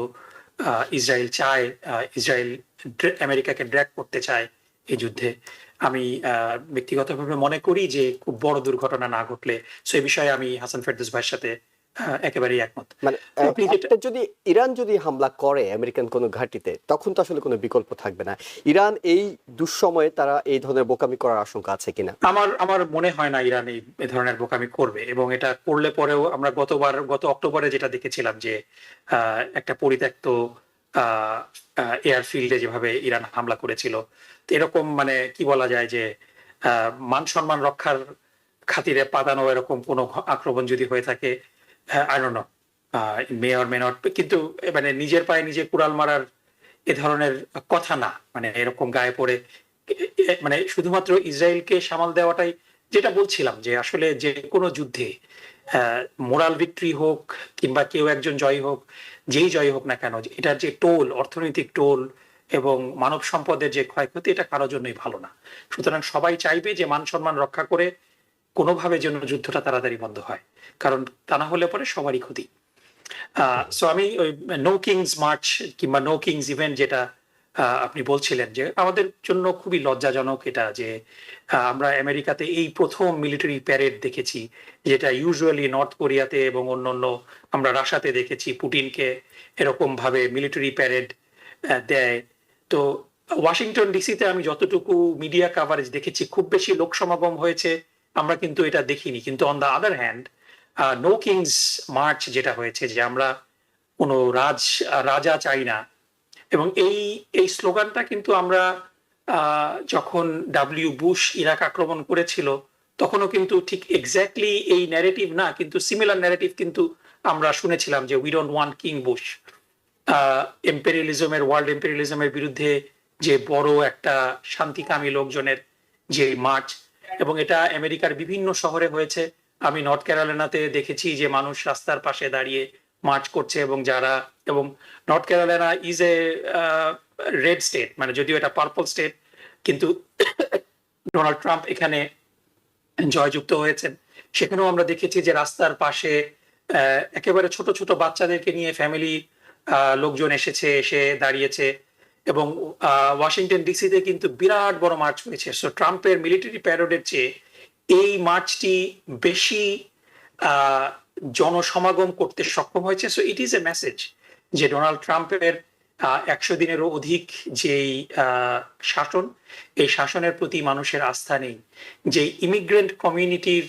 ইসরায়েল চায়, ইসরায়েল আমেরিকাকে ড্র্যাগ করতে চায় এই যুদ্ধে। আমি ব্যক্তিগতভাবে মনে করি যে খুব বড় দুর্ঘটনা না ঘটলে, সো এই বিষয়ে আমি হাসান ফেরদৌস ভাইয়ের সাথে একেবারেই একমত। মানে আপনি যেটা যদি ইরান যদি হামলা করে আমেরিকান কোনো ঘাঁটিতে, তখন তো আসলে কোনো বিকল্প থাকবে না। ইরান এই দুঃসময়ে তারা এই ধরনের বোকামি করার আশঙ্কা আছে কিনা? আমার মনে হয় না ইরান এই ধরনের বোকামি করবে, এবং এটা করলে পরেও আমরা গত অক্টোবরে যেটা দেখেছিলাম যে একটা পরিত্যক্ত এয়ারফিল্ডে যেভাবে ইরান হামলা করেছিল, তো এরকম মানে কি বলা যায় যে মান সম্মান রক্ষার খাতিরে পাতানো এরকম কোনো আক্রমণ যদি হয়ে থাকে, I don't know, may not, কিন্তু মানে নিজের পায়ে নিজে কুড়াল মারার এ ধরনের কথা না। মানে এরকম গায়ে পড়ে মানে শুধুমাত্র ইসরায়েলকে সামাল দেওয়াটাই যেটা বলছিলাম যে আসলে যে কোনো যুদ্ধে মোরাল ভিক্টরি হোক কিংবা কেউ একজন জয়ী হোক, যেই জয়ী হোক না কেন, এটার যে টোল, অর্থনৈতিক টোল এবং মানব সম্পদের যে ক্ষয়ক্ষতি, এটা কারোর জন্যই ভালো না। সুতরাং সবাই চাইবে যে মান সম্মান রক্ষা করে কোনোভাবে যেন যুদ্ধটা তাড়াতাড়ি বন্ধ হয়, কারণ তা না হলে পরে সবারই ক্ষতি। সো আমি ওই নো কিংস মার্চ কিংবা নো কিংস ইভেন্ট যেটা আপনি বলছিলেন, যে আমাদের জন্য খুবই লজ্জাজনক এটা যে আমরা আমেরিকাতে এই প্রথম মিলিটারি প্যারেড দেখেছি, যেটা ইউজুয়ালি নর্থ কোরিয়াতে এবং অন্যান্য, আমরা রাশিয়াতে দেখেছি পুটিনকে এরকম ভাবে মিলিটারি প্যারেড দেয়। তো ওয়াশিংটন ডিসিতে আমি যতটুকু মিডিয়া কাভারেজ দেখেছি, খুব বেশি লোক সমাগম হয়েছে আমরা কিন্তু এটা দেখিনি। কিন্তু on the other hand no kings march যেটা হয়েছে, যে আমরা কোনো রাজা চাই না, এবং এই স্লোগানটা কিন্তু আমরা যখন বুশ ইরাক আক্রমণ করেছিল তখনও কিন্তু ঠিক এক্স্যাক্টলি এই ন্যারেটিভ না, কিন্তু সিমিলার ন্যারেটিভ কিন্তু আমরা শুনেছিলাম যে we don't want king Bush. এম্পেরিয়ালিজমের, ওয়ার্ল্ড এম্পেরিয়ালিজমের বিরুদ্ধে যে বড় একটা শান্তিকামী লোকজনের যে মার্চ, এবং এটা আমেরিকার বিভিন্ন শহরে হয়েছে। আমি নর্থ ক্যারোলিনাতে দেখেছি যে মানুষ রাস্তার পাশে দাঁড়িয়ে মার্চ করছে, এবং North Carolina is a red state, মানে যদিও এটা পার্পল স্টেট, কিন্তু ডোনাল্ড ট্রাম্প এখানে জয়যুক্ত হয়েছেন। সেখানেও আমরা দেখেছি যে রাস্তার পাশে একেবারে ছোট ছোট বাচ্চাদেরকে নিয়ে ফ্যামিলি লোকজন এসে দাঁড়িয়েছে, এবং ওয়াশিংটন ডিসিতে কিন্তু বিরাট বড় মার্চ হয়েছে। সো ট্রাম্পের মিলিটারি প্যারেডের চেয়ে এই মার্চটি বেশি জনসমাগম করতে সক্ষম হয়েছে। So it is a message যে ডোনাল্ড ট্রাম্পের 100 দিনেরও অধিক যেই শাসন, এই শাসনের প্রতি মানুষের আস্থা নেই। যে ইমিগ্রেন্ট কমিউনিটির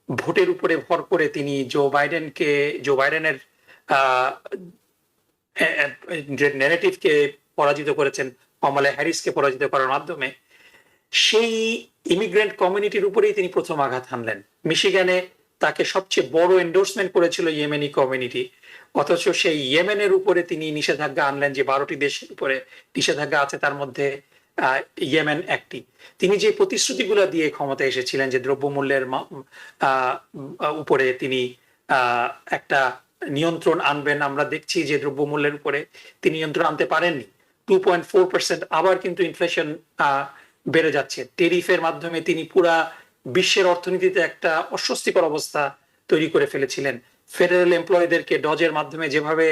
ভোটের উপরে ভর করে তিনি জো বাইডেনের ন্যারেটিভকে পরাজিত করেছেন, কমলা হ্যারিসকে পরাজিত করার মাধ্যমে, সেই ইমিগ্রেন্ট কমিউনিটির উপরেই তিনি প্রথম আঘাত হানলেন। মিশিগানে তাকে সবচেয়ে বড় এন্ডোর্সমেন্ট করেছিল ইয়েমেনি কমিউনিটি, অথচ সেই ইয়েমেনের উপরে তিনি নিষেধাজ্ঞা আনলেন, যে 12টি দেশের উপরে নিষেধাজ্ঞা আছে, তার মধ্যে ইয়েমেন একটি। তিনি যে প্রতিশ্রুতিগুলো দিয়ে ক্ষমতায় এসেছিলেন, যে দ্রব্যমূল্যের উপরে তিনি একটা নিয়ন্ত্রণ আনবেন, আমরা দেখছি যে দ্রব্যমূল্যের উপরে তিনি নিয়ন্ত্রণ আনতে পারেননি। 2.4%, আবার কিন্তু ইনফ্লেশন বেড়ে যাচ্ছে। টেরিফের মাধ্যমে তিনি পুরা বিশ্বের অর্থনীতিতে একটা অস্বস্তিকর অবস্থা তৈরি করে ফেলেছিলেন। ফেডারেল এমপ্লয়ীদেরকে ডজের মাধ্যমে যেভাবে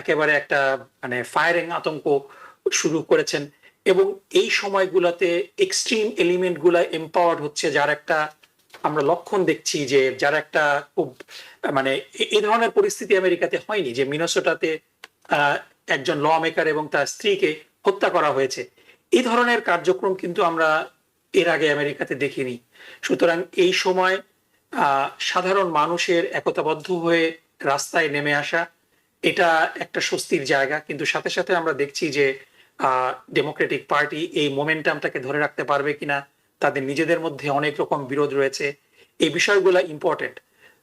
একেবারে একটা মানে ফায়ারিং আতঙ্ক শুরু করেছেন, এবং এই সময়গুলোতে এক্সট্রিম এলিমেন্ট গুলা এম্পাওয়ার্ড হচ্ছে, যার একটা আমরা লক্ষণ দেখছি, যে যার একটা খুব মানে এই ধরনের পরিস্থিতি আমেরিকাতে হয়নি, যে মিনেসোটাতে একজন ল মেকার এবং তার স্ত্রীকে হত্যা করা হয়েছে। এই ধরনের কার্যক্রম কিন্তু আমরা এর আগে আমেরিকাতে দেখিনি। সুতরাং এই সময় সাধারণ মানুষের একতাবদ্ধ হয়ে রাস্তায় নেমে আসা, এটা একটা স্বস্তির জায়গা। কিন্তু সাথে সাথে আমরা দেখছি যে ডেমোক্রেটিক পার্টি এই মোমেন্টামটাকে ধরে রাখতে পারবে কিনা, তাদের নিজেদের মধ্যে অনেক রকম বিরোধ রয়েছে, এই বিষয়গুলো ইম্পর্টেন্ট।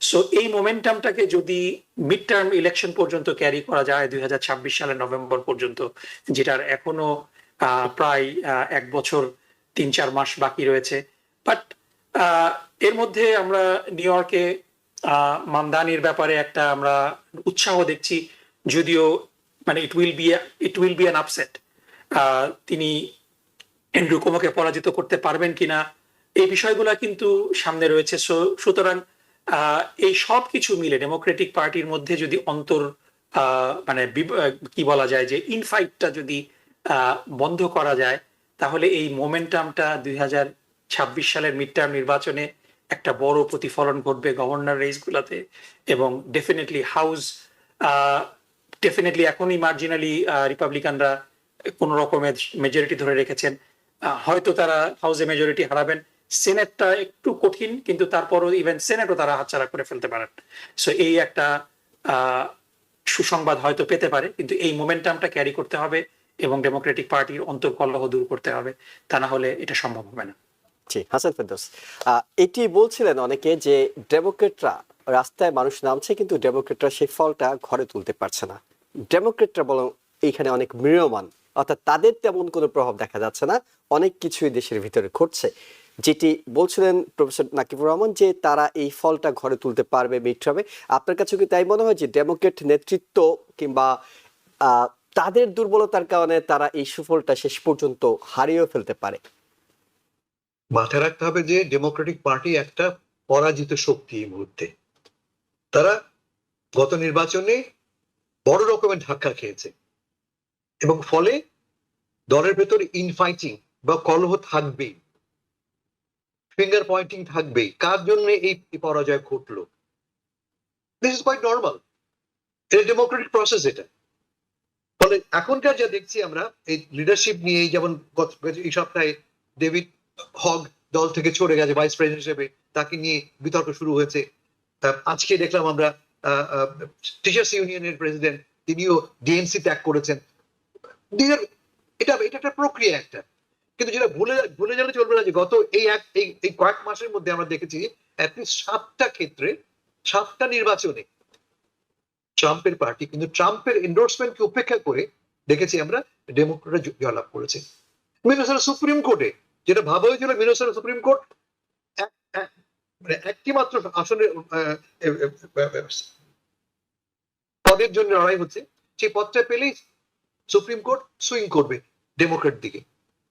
সো এই মোমেন্টামটাকে যদি মিড টার্ম ইলেকশন পর্যন্ত ক্যারি করা যায়, 2026 সালের নভেম্বর পর্যন্ত, যেটার এখনো প্রায় 1 বছর 3-4 মাস বাকি রয়েছে, বাট এর মধ্যে আমরা নিউ ইয়র্কে মামদানির ব্যাপারে একটা আমরা উৎসাহ দেখছি, যদিও মানে it will be an upset. তিনি এন্ড্রু কুমোকে পরাজিত করতে পারবেন কিনা, এই বিষয়গুলা কিন্তু সামনে রয়েছে। সুতরাং এই সব কিছু মিলে ডেমোক্রেটিক পার্টির মধ্যে যদি মানে কি বলা যায়, যে ইনফাইটটা যদি বন্ধ করা যায়, তাহলে এই মোমেন্টামটা 2026 সালের মিড টার্ম নির্বাচনে একটা বড় প্রতিফলন ঘটবে গভর্নর রেস গুলাতে, এবং ডেফিনেটলি এখনই মার্জিনালি রিপাবলিকানরা কোন রকমের মেজরিটি ধরে রেখেছেন, হয়তো তারা হাউসে মেজরিটি হারাবেন। সেনেটটা একটু কঠিন, কিন্তু তারপরও ইভেন সেনেটও তারা হাতছাড়া করে ফেলতে পারেন। সো এই একটা সুসংবাদ হয়তো পেতে পারে, কিন্তু এই মোমেন্টামটা ক্যারি করতে হবে এবং ডেমোক্রেটিক পার্টির অন্তর্কলহ দূর করতে হবে, তা না হলে এটা সম্ভব হবে না। জি, হাসান ফেরদৌস, এটি বলছিলেন অনেকে যে ডেমোক্রেটরা রাস্তায় মানুষ নামছে, কিন্তু ডেমোক্রেটরা সেই ফলটা ঘরে তুলতে পারছে না। ডেমোক্রেটরা বরং এইখানে অনেক ম্রিয়মাণ, অর্থাৎ তাদের তেমন কোনো প্রভাব দেখা যাচ্ছে না, অনেক কিছুই দেশের ভিতরে ঘটছে। যেটি বলছিলেন প্রফেসর নাকিবুর রহমান যে তারা এই ফলটা ঘরে তুলতে পারবে মিড টার্মে, আপনার কাছে কি তাই মনে হয় যে ডেমোক্রেট নেতৃত্ব কিংবা আহ, তাদের দুর্বলতার কারণে তারা এই সুফলটা শেষ পর্যন্ত হারিয়েও ফেলতে পারে? মাথায় রাখতে হবে যে ডেমোক্রেটিক পার্টি একটা পরাজিত শক্তি এই মুহূর্তে। তারা গত নির্বাচনে বড় রকমের ধাক্কা খেয়েছে এবং ফলে দলের ভেতর ইনফাইটিং বা কলহ থাকবেই, ফিঙ্গার পয়েন্টিং থাকবেই, কার জন্য এই পরাজয় ঘটলো। দিস ইজ কোয়াইট নর্মাল, এটা ডেমোক্রেটিক প্রসেস। এটা ফলে এখনকার যা দেখছি আমরা এই লিডারশিপ নিয়ে, যেমন এই সপ্তাহে ডেভিড হগ দল থেকে চলে গেছে ভাইস প্রেসিডেন্ট হিসেবে, তাকে নিয়ে বিতর্ক শুরু হয়েছে। আজকে দেখলাম আমরা টিচার্স ইউনিয়নের প্রেসিডেন্ট, তিনিও ডিএনসি ত্যাগ করেছেন। এটা এটা একটা প্রক্রিয়া একটা, কিন্তু যেটা ভুলে গেলে চলবে না যে গত এই কয়েক মাসের মধ্যে আমরা দেখেছি অ্যাটলিস্ট 7টা ক্ষেত্রে, 7টা নির্বাচনে ট্রাম্পের পার্টি কিন্তু ট্রাম্পের এন্ডোর্সমেন্টকে উপেক্ষা করে দেখেছি আমরা ডেমোক্রেটরা জয়লাভ করেছে। মিনেসোটা সুপ্রিম কোর্টে, যেটা ভাবা হয়েছিল মিনেসোটা সুপ্রিম কোর্ট মানে একটি মাত্র আসনের পদের জন্য লড়াই হচ্ছে, সেই পদটা পেলেই সুপ্রিম কোর্ট সুইং করবে ডেমোক্রেট দিকে,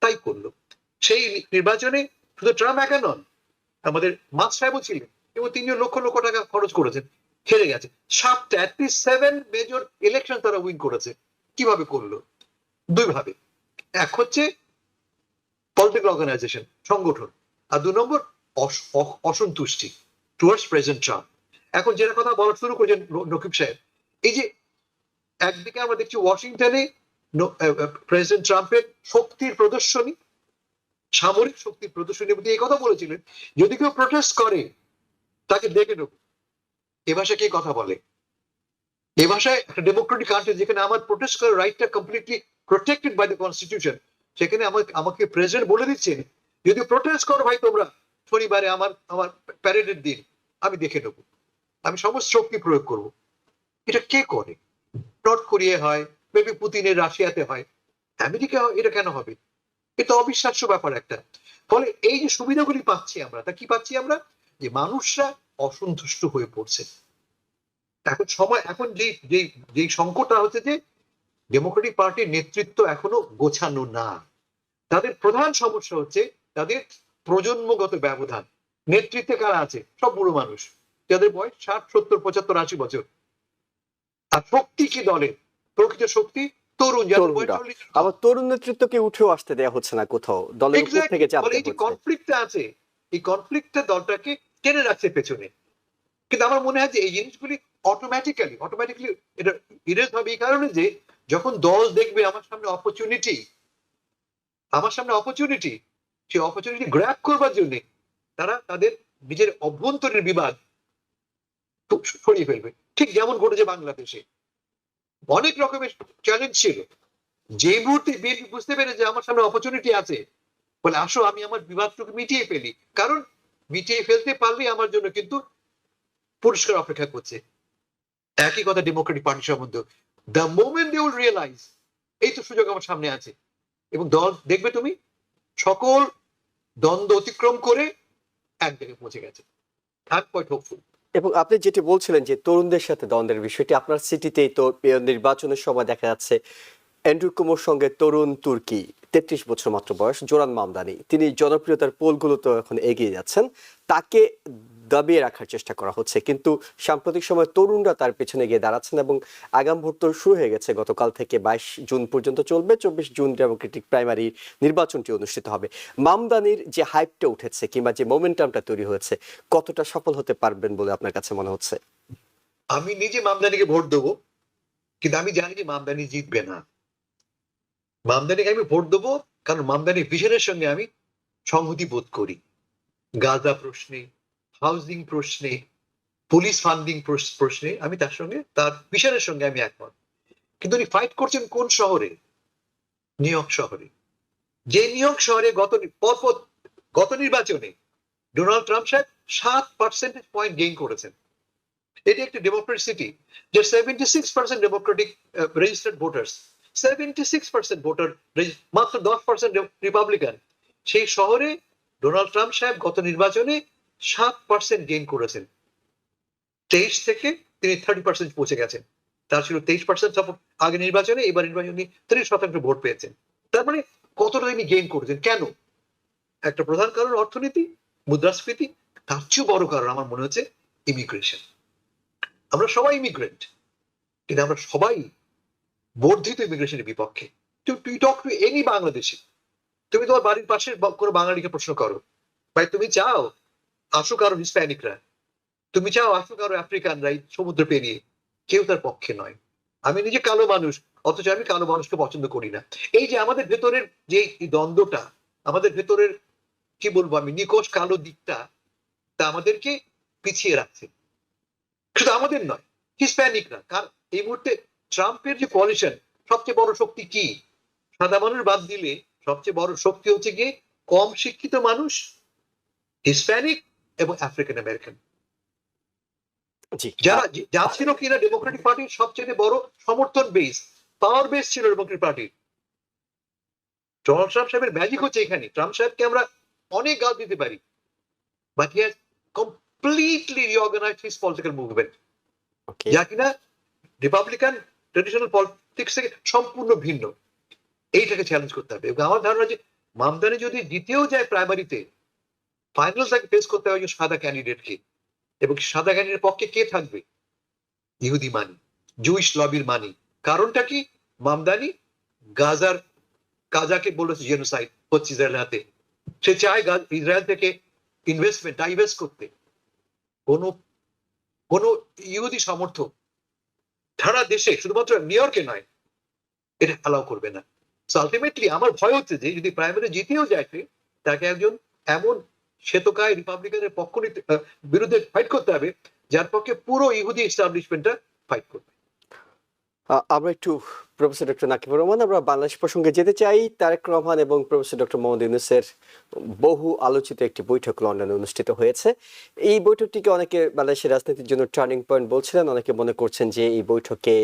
তাই করলো। সেই নির্বাচনে শুধু ট্রাম্প একা নন, আমাদের মার্ক সাহেবও ছিলেন এবং তিনিও লক্ষ লক্ষ টাকা খরচ করেছেন, হেরে গেছে। 7টা অ্যাটলিস্ট 7 মেজর ইলেকশন তারা উইন করেছে। কিভাবে করলো? দুই ভাবে, এক হচ্ছে পলিটিক্যাল অর্গানাইজেশন, সংগঠন, আর 2 নম্বর অসন্তুষ্টি টুয়ার্ডস প্রেসিডেন্ট ট্রাম্প। এখন যেটা কথা বলা শুরু করেছেন নকিব সাহেব, এই যে একদিকে আমরা দেখছি ওয়াশিংটনে প্রেসিডেন্ট ট্রাম্পের শক্তির প্রদর্শনী, সামরিক শক্তির প্রদর্শনী, এই কথা বলেছিলেন যদি কেউ প্রোটেস্ট করে তাকে দেখে নেব। এ ভাষায় কে কথা বলে? এ ভাষায় একটা ডেমোক্রেটিক কান্ট্রি যেখানে আমার প্রোটেস্ট করার রাইটটা completely protected by the constitution, সেখানে আমাকে প্রেসিডেন্ট বলে দিচ্ছেন যদি প্রোটেস্ট করো ভাই তোমরা শনিবারে আমার প্যারেডের দিন, আমি দেখে নেব, আমি সমস্ত শক্তি প্রয়োগ করব। এটা কে করে? নর্থ কোরিয়া হয়, মেবি পুতিনের রাশিয়াতে হয়, আমেরিকা এটা কেন হবে? এটা অবিশ্বাস্য ব্যাপার একটা। ফলে এই যে সুবিধাগুলি পাচ্ছি আমরা, তা কি পাচ্ছি আমরা? যে মানুষরা অসন্তুষ্ট হয়ে পড়ছে। এখন সময়, এখন যে সংকটটা হচ্ছে যে ডেমোক্রেটিক পার্টির নেতৃত্ব এখনো গোছানো না। তাদের প্রধান সমস্যা হচ্ছে তাদের প্রজন্মগত ব্যবধান। নেতৃত্বে কারা আছে? সব বুড়ো মানুষ, যাদের বয়স 60, 70, 75, 80 বছর। আর শক্তি কি দলের? প্রকৃত শক্তি তরুণ, যাদের বয়স 40। আবার তরুণ নেতৃত্বকে উঠেও আসতে দেওয়া হচ্ছে না কোথাও, দলের উপর থেকে চাপ দেওয়া হচ্ছে। কনফ্লিক্টটা আছে, এই কনফ্লিক্টটা দলটাকে টেনে রাখছে পেছনে। কিন্তু আমার মনে হয় যে এই জিনিসগুলি অটোমেটিক্যালি এটা ইরেজ হবে এই কারণে যে যখন দল দেখবে আমার সামনে অপরচুনিটি, সেই অপরচুনিটি গ্র্যাব করবার জন্য তারা তাদের নিজের অভ্যন্তরীণ বিবাদ সরিয়ে ফেলবে। ঠিক যেমন ঘটেছে বাংলাদেশে, অনেক রকমের চ্যালেঞ্জ ছিল, যে মুহূর্তে বিএনপি বুঝতে পেরে যে আমার সামনে অপরচুনিটি আছে, বলে আসো আমি আমার বিবাদটুকু মিটিয়ে ফেলি, কারণ মিটিয়ে ফেলতে পারলে আমার জন্য কিন্তু পুরস্কার অপেক্ষা করছে। একই কথা ডেমোক্রেটিক পার্টি সম্বন্ধে, the moment they will realise এই তো সুযোগ আমার সামনে আছে, এবং দল দেখবে তুমি সকল দ্বন্দ্ব অতিক্রম করে এক জায়গায় পৌঁছে গেছে। I am quite hopeful. এবং আপনি যেটি বলছিলেন যে তরুণদের সাথে দ্বন্দ্বের বিষয়টি, আপনার সিটিতেই তো নির্বাচনের সময় দেখা যাচ্ছে অ্যান্ড্রু কুমোর সঙ্গে তরুণ তুর্কি, 33 বছর মাত্র বয়স, জোরান মামদানি, তিনি জনপ্রিয়তার পোলগুলোতে এখন এগিয়ে যাচ্ছেন, তাকে দাবিয়ে রাখার চেষ্টা করা হচ্ছে, কিন্তু সাম্প্রতিক সময় তরুণরা তার পেছনে গিয়ে দাঁড়াচ্ছেন এবং আগাম ভোট তো শুরু হয়ে গেছে, গতকাল থেকে 22 জুন পর্যন্ত চলবে, 24 জুন ডেমোক্রেটিক প্রাইমারি নির্বাচনটি অনুষ্ঠিত হবে। মামদানির যে হাইপটা উঠেছে কিংবা যে মোমেন্টামটা তৈরি হয়েছে, কতটা সফল হতে পারবেন বলে আপনার কাছে মনে হচ্ছে? আমি নিজে মামদানিকে ভোট দেবো, কিন্তু আমি জানি যে মামদানি জিতবে না। মামদানিকে আমি ভোট দেবো কারণ মামদানির ভিশনের সঙ্গে আমি সংহতি বোধ করি। গাজা প্রশ্নে, হাউজিং প্রশ্নে, পুলিশ ফান্ডিং প্রশ্নে আমি তার সঙ্গে, তার ভিশনের সঙ্গে আমি একমত। কিন্তু উনি ফাইট করছেন কোন শহরে? নিউ ইয়র্ক শহরে। যে নিউ ইয়র্ক শহরে গত নির্বাচনে ডোনাল্ড ট্রাম্প সাহেব 7% পয়েন্ট গেইন করেছেন। এটি একটি ডেমোক্রেটিক সিটি, যে 76% ডেমোক্রেটিক রেজিস্টার্ড ভোটার্স, 76% ভোটার, মাত্র 10% রিপাবলিকান। সেই শহরে ডোনাল্ড ট্রাম্প সাহেব গত নির্বাচনে 7% গেইন করেছেন। 23 থেকে তিনি 30% পৌঁছে গেছেন। তার ছিল 23% সাপোর্ট আগে নির্বাচনে, এবার নির্বাচনে 30% ভোট পেয়েছেন। তার মানে কতটা তিনি গেইন করেছেন? কেন? একটা প্রধান কারণ অর্থনীতি, মুদ্রাস্ফীতি। তার চেয়েও বড় কারণ আমার মনে হচ্ছে ইমিগ্রেশন। আমরা সবাই ইমিগ্রেন্ট, কিন্তু আমরা সবাই বর্ধিত ইমিগ্রেশনের বিপক্ষে। To talk to any Bangladeshi, তুমি তোমার বাড়ির পাশের কোনো বাঙালিকে প্রশ্ন করো, ভাই তুমি চাও আসুক আরো হিসপ্যানিকরা, তুমি চাও আসুক আরো আফ্রিকানরা এই সমুদ্র পেরিয়ে? কেউ তার পক্ষে নয়। আমি নিজে কালো মানুষ, অথচ আমি কালো মানুষকে পছন্দ করি না। এই যে আমাদের ভেতরের যে দ্বন্দ্বটা, আমাদের ভেতরের কি বলবো আমি, নিকোষ কালো দিকটা, তা আমাদেরকে পিছিয়ে রাখছে। শুধু আমাদের নয়, হিসপ্যানিকরা। কারণ এই মুহূর্তে ট্রাম্পের যে কোয়ালিশন, সবচেয়ে বড় শক্তি কি? সাদা মানুষ বাদ দিলে সবচেয়ে বড় শক্তি হচ্ছে গিয়ে কম শিক্ষিত মানুষ, হিসপ্যানিক এবং আফ্রিকান আমেরিকান, জি যারা যা ছিল কিনা ডেমোক্রেটিক পার্টির সবচেয়ে বড় সমর্থন বেস, পাওয়ার বেস ছিল ডেমোক্রেটিক পার্টির। ডোনাল্ড ট্রাম্প সাহেবের ম্যাজিক হচ্ছে এখানে। ট্রাম্প সাহেবকে আমরা অনেক গাল দিতে পারি, but he has completely reorganised his political movement, okay. যা কিনা রিপাবলিকান ট্রেডিশনাল পলিটিক্স থেকে সম্পূর্ণ ভিন্ন। এইটাকে চ্যালেঞ্জ করতে হবে। এবং আমার ধারণা যে মামদানি যদি জিতেও যায় প্রাইমারিতে, ফাইনাল তাকে ফেস করতে হবে সাদা ক্যান্ডিডেটকে। এবং সাদা ক্যান্ডিডেটের পক্ষে কে থাকবে? ইহুদি মানি, জুইশ লবির মানি। কারণটা কি? মামদানি গাজাকে বলেছে জেনোসাইড হচ্ছে ইসরায়েলের হাতে। সে চায় ইসরায়েল থেকে ইনভেস্টমেন্ট ডাইভেস্ট করতে। কোন ইহুদি সমর্থক সারা দেশে, শুধুমাত্র নিউ ইয়র্কে নয়, এটা অ্যালাউ করবে না। আলটিমেটলি আমার ভয় হচ্ছে যে যদি প্রাইমারি জিতেও যায়, তাকে একজন এমন শ্বেতকায় রিপাবলিকানের পক্ষ নিতে বিরুদ্ধে ফাইট করতে হবে, যার পক্ষে পুরো ইহুদি এস্টাবলিশমেন্টটা ফাইট করবে। আমরা একটু প্রফেসর ডক্টর নাকিবুর রহমান, আমরা বাংলাদেশ প্রসঙ্গে যেতে চাই। তারেক রহমান এবং প্রফেসর ডক্টর মোহাম্মদ ইউনূসের বহু আলোচিত একটি বৈঠক লন্ডনে অনুষ্ঠিত হয়েছে। এই বৈঠকটিকে অনেকে বাংলাদেশের রাজনীতির জন্য টার্নিং পয়েন্ট বলছিলেন। অনেকে মনে করছেন যে এই বৈঠকে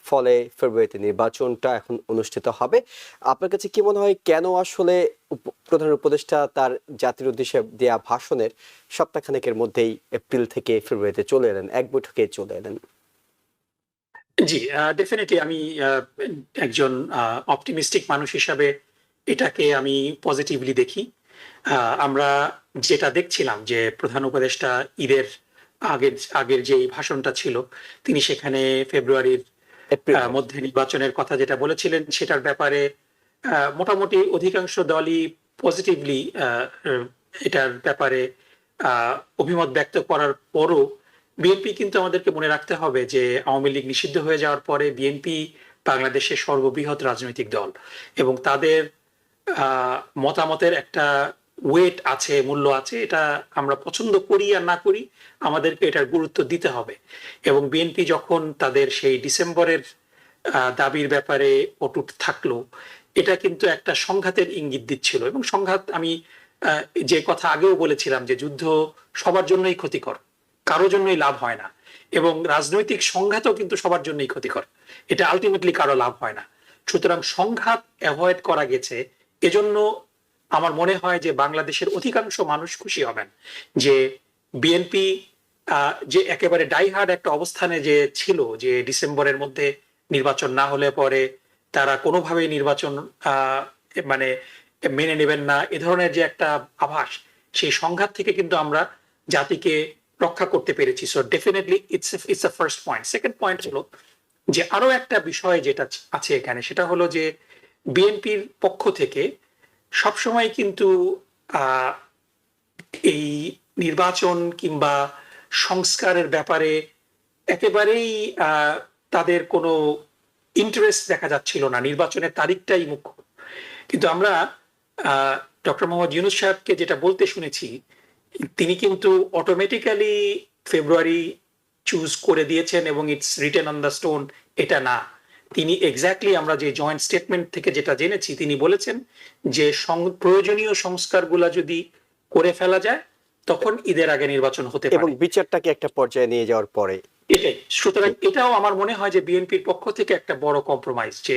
ফলে ফেব্রুয়ারিতে নির্বাচনটা এখন অনুষ্ঠিত হবে। আপনার কাছে কি মনে হয়, কেন আসলে প্রধান উপদেষ্টা তার জাতির উদ্দেশ্যে দেয়া ভাষণের সপ্তাহখানেকের মধ্যেই এপ্রিল থেকে ফেব্রুয়ারিতে চলে এলেন, এক বৈঠকে চলে এলেন? জি, ডেফিনেটলি আমি একজন অপটিমিস্টিক মানুষ হিসাবে এটাকে আমি পজিটিভলি দেখি। আমরা যেটা দেখছিলাম যে প্রধান উপদেষ্টা ঈদের আগের যে ভাষণটা ছিল, তিনি সেখানে ফেব্রুয়ারির এপ্রিল মধ্যে নির্বাচনের কথা যেটা বলেছিলেন, সেটার ব্যাপারে মোটামুটি অধিকাংশ দলই পজিটিভলি এটার ব্যাপারে অভিমত ব্যক্ত করার পরও বিএনপি কিন্তু আমাদেরকে মনে রাখতে হবে যে আওয়ামী লীগ নিষিদ্ধ হয়ে যাওয়ার পরে বিএনপি বাংলাদেশের সর্ববৃহৎ রাজনৈতিক দল, এবং তাদের মতামতের একটা ওয়েট আছে, মূল্য আছে। এটা আমরা পছন্দ করি আর না করি, আমাদেরকে এটার গুরুত্ব দিতে হবে। এবং বিএনপি যখন তাদের সেই ডিসেম্বরের দাবির ব্যাপারে অটুট থাকলো, এটা কিন্তু একটা সংঘাতের ইঙ্গিত দিচ্ছিল। এবং সংঘাত, আমি যে কথা আগেও বলেছিলাম যে যুদ্ধ সবার জন্যই ক্ষতিকর, কারো জন্যই লাভ হয় না। এবং রাজনৈতিক সংঘাতও কিন্তু সবার জন্যই ক্ষতিকর, এটা আলটিমেটলি কারো লাভ হয় না। সুতরাং সংঘাত অ্যাভয়েড করা গেছে। এজন্য আমার মনে হয় যে বাংলাদেশের অধিকাংশ মানুষ খুশি হবেন যে বিএনপি যে একেবারে ডাইহার্ড একটা অবস্থানে যে ছিল, যে ডিসেম্বরের মধ্যে নির্বাচন না হলে পরে তারা কোনোভাবেই নির্বাচন মানে মেনে নেবেন না, এ ধরনের যে একটা আভাস, সেই সংঘাত থেকে কিন্তু আমরা জাতিকে রক্ষা করতে পেরেছি। So definitely it's a first point. Second point হলো যে আরো একটা বিষয় যেটা আছে এখানে, সেটা হলো যে বিএনপির পক্ষ থেকে সবসময় কিন্তু এই নির্বাচন কিংবা সংস্কারের ব্যাপারে একেবারেই তাদের কোনো ইন্টারেস্ট দেখা যাচ্ছিল না, নির্বাচনের তারিখটাই মুখ্য। কিন্তু আমরা ডক্টর মোহাম্মদ ইউনূস সাহেবকে যেটা বলতে শুনেছি, তিনি কিন্তু অটোমেটিক্যালি ফেব্রুয়ারি চুজ করে দিয়েছেন এবং it's written on the stone, এটা না। তিনি এক্স্যাক্টলি, আমরা যে জয়েন্ট স্টেটমেন্ট থেকে যেটা জেনেছি, তিনি বলেছেন যে প্রয়োজনীয় সংস্কারগুলো যদি করে ফেলা যায় তখন ঈদের আগে নির্বাচন হতে পারে, এবং বিচারটাকে একটা পর্যায়ে নিয়ে যাওয়ার পরে। এটাই। সুতরাং এটাও আমার মনে হয় যে বিএনপির পক্ষ থেকে একটা বড় কম্প্রোমাইজ, যে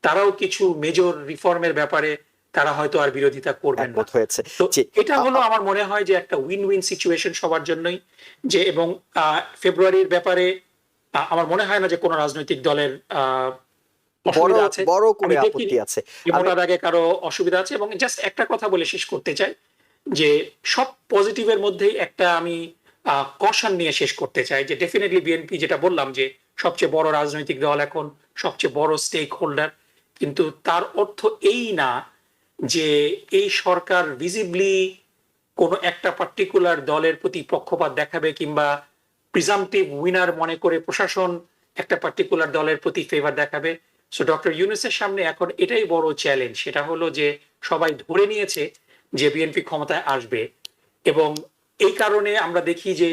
তারাও কিছু মেজর রিফর্মের ব্যাপারে তারা হয়তো আর বিরোধিতা করবেন না। একমত হয়েছে। তো জি। এটা হলো আমার মনে হয় যে একটা উইন উইন সিচুয়েশন সবার জন্যই। যে এবং ফেব্রুয়ারির ব্যাপারে আমার মনে হয় না যে কোনো রাজনৈতিক দলের বড় অসুবিধা আছে। বড় আমি করে দেখিনি আপত্তি আছে। যে মোটা দাগে কারো অসুবিধা আছে। এবং জাস্ট একটা কথা বলে শেষ করতে চাই যে সব পজিটিভের মধ্যেই একটা আমি কশন নিয়ে শেষ করতে চাই যে ডেফিনেটলি বিএনপি, যেটা বললাম যে সবচেয়ে বড় রাজনৈতিক দল, এখন সবচেয়ে বড় স্টেক হোল্ডার, কিন্তু তার অর্থ এই না যে এই সরকার ভিজিবলি কোনো একটা পার্টিকুলার দলের প্রতি পক্ষপাত দেখাবে কিংবা প্রিজাম্পটিভ উইনার মনে করে প্রশাসন একটা পার্টিকুলার দলের প্রতি ফেভার দেখাবে। সো ডক্টর ইউনূসের সামনে এখন এটাই বড় চ্যালেঞ্জ, সেটা হলো যে সবাই ধরে নিয়েছে যে বিএনপি ক্ষমতায় আসবে, এবং এই কারণে আমরা দেখি যে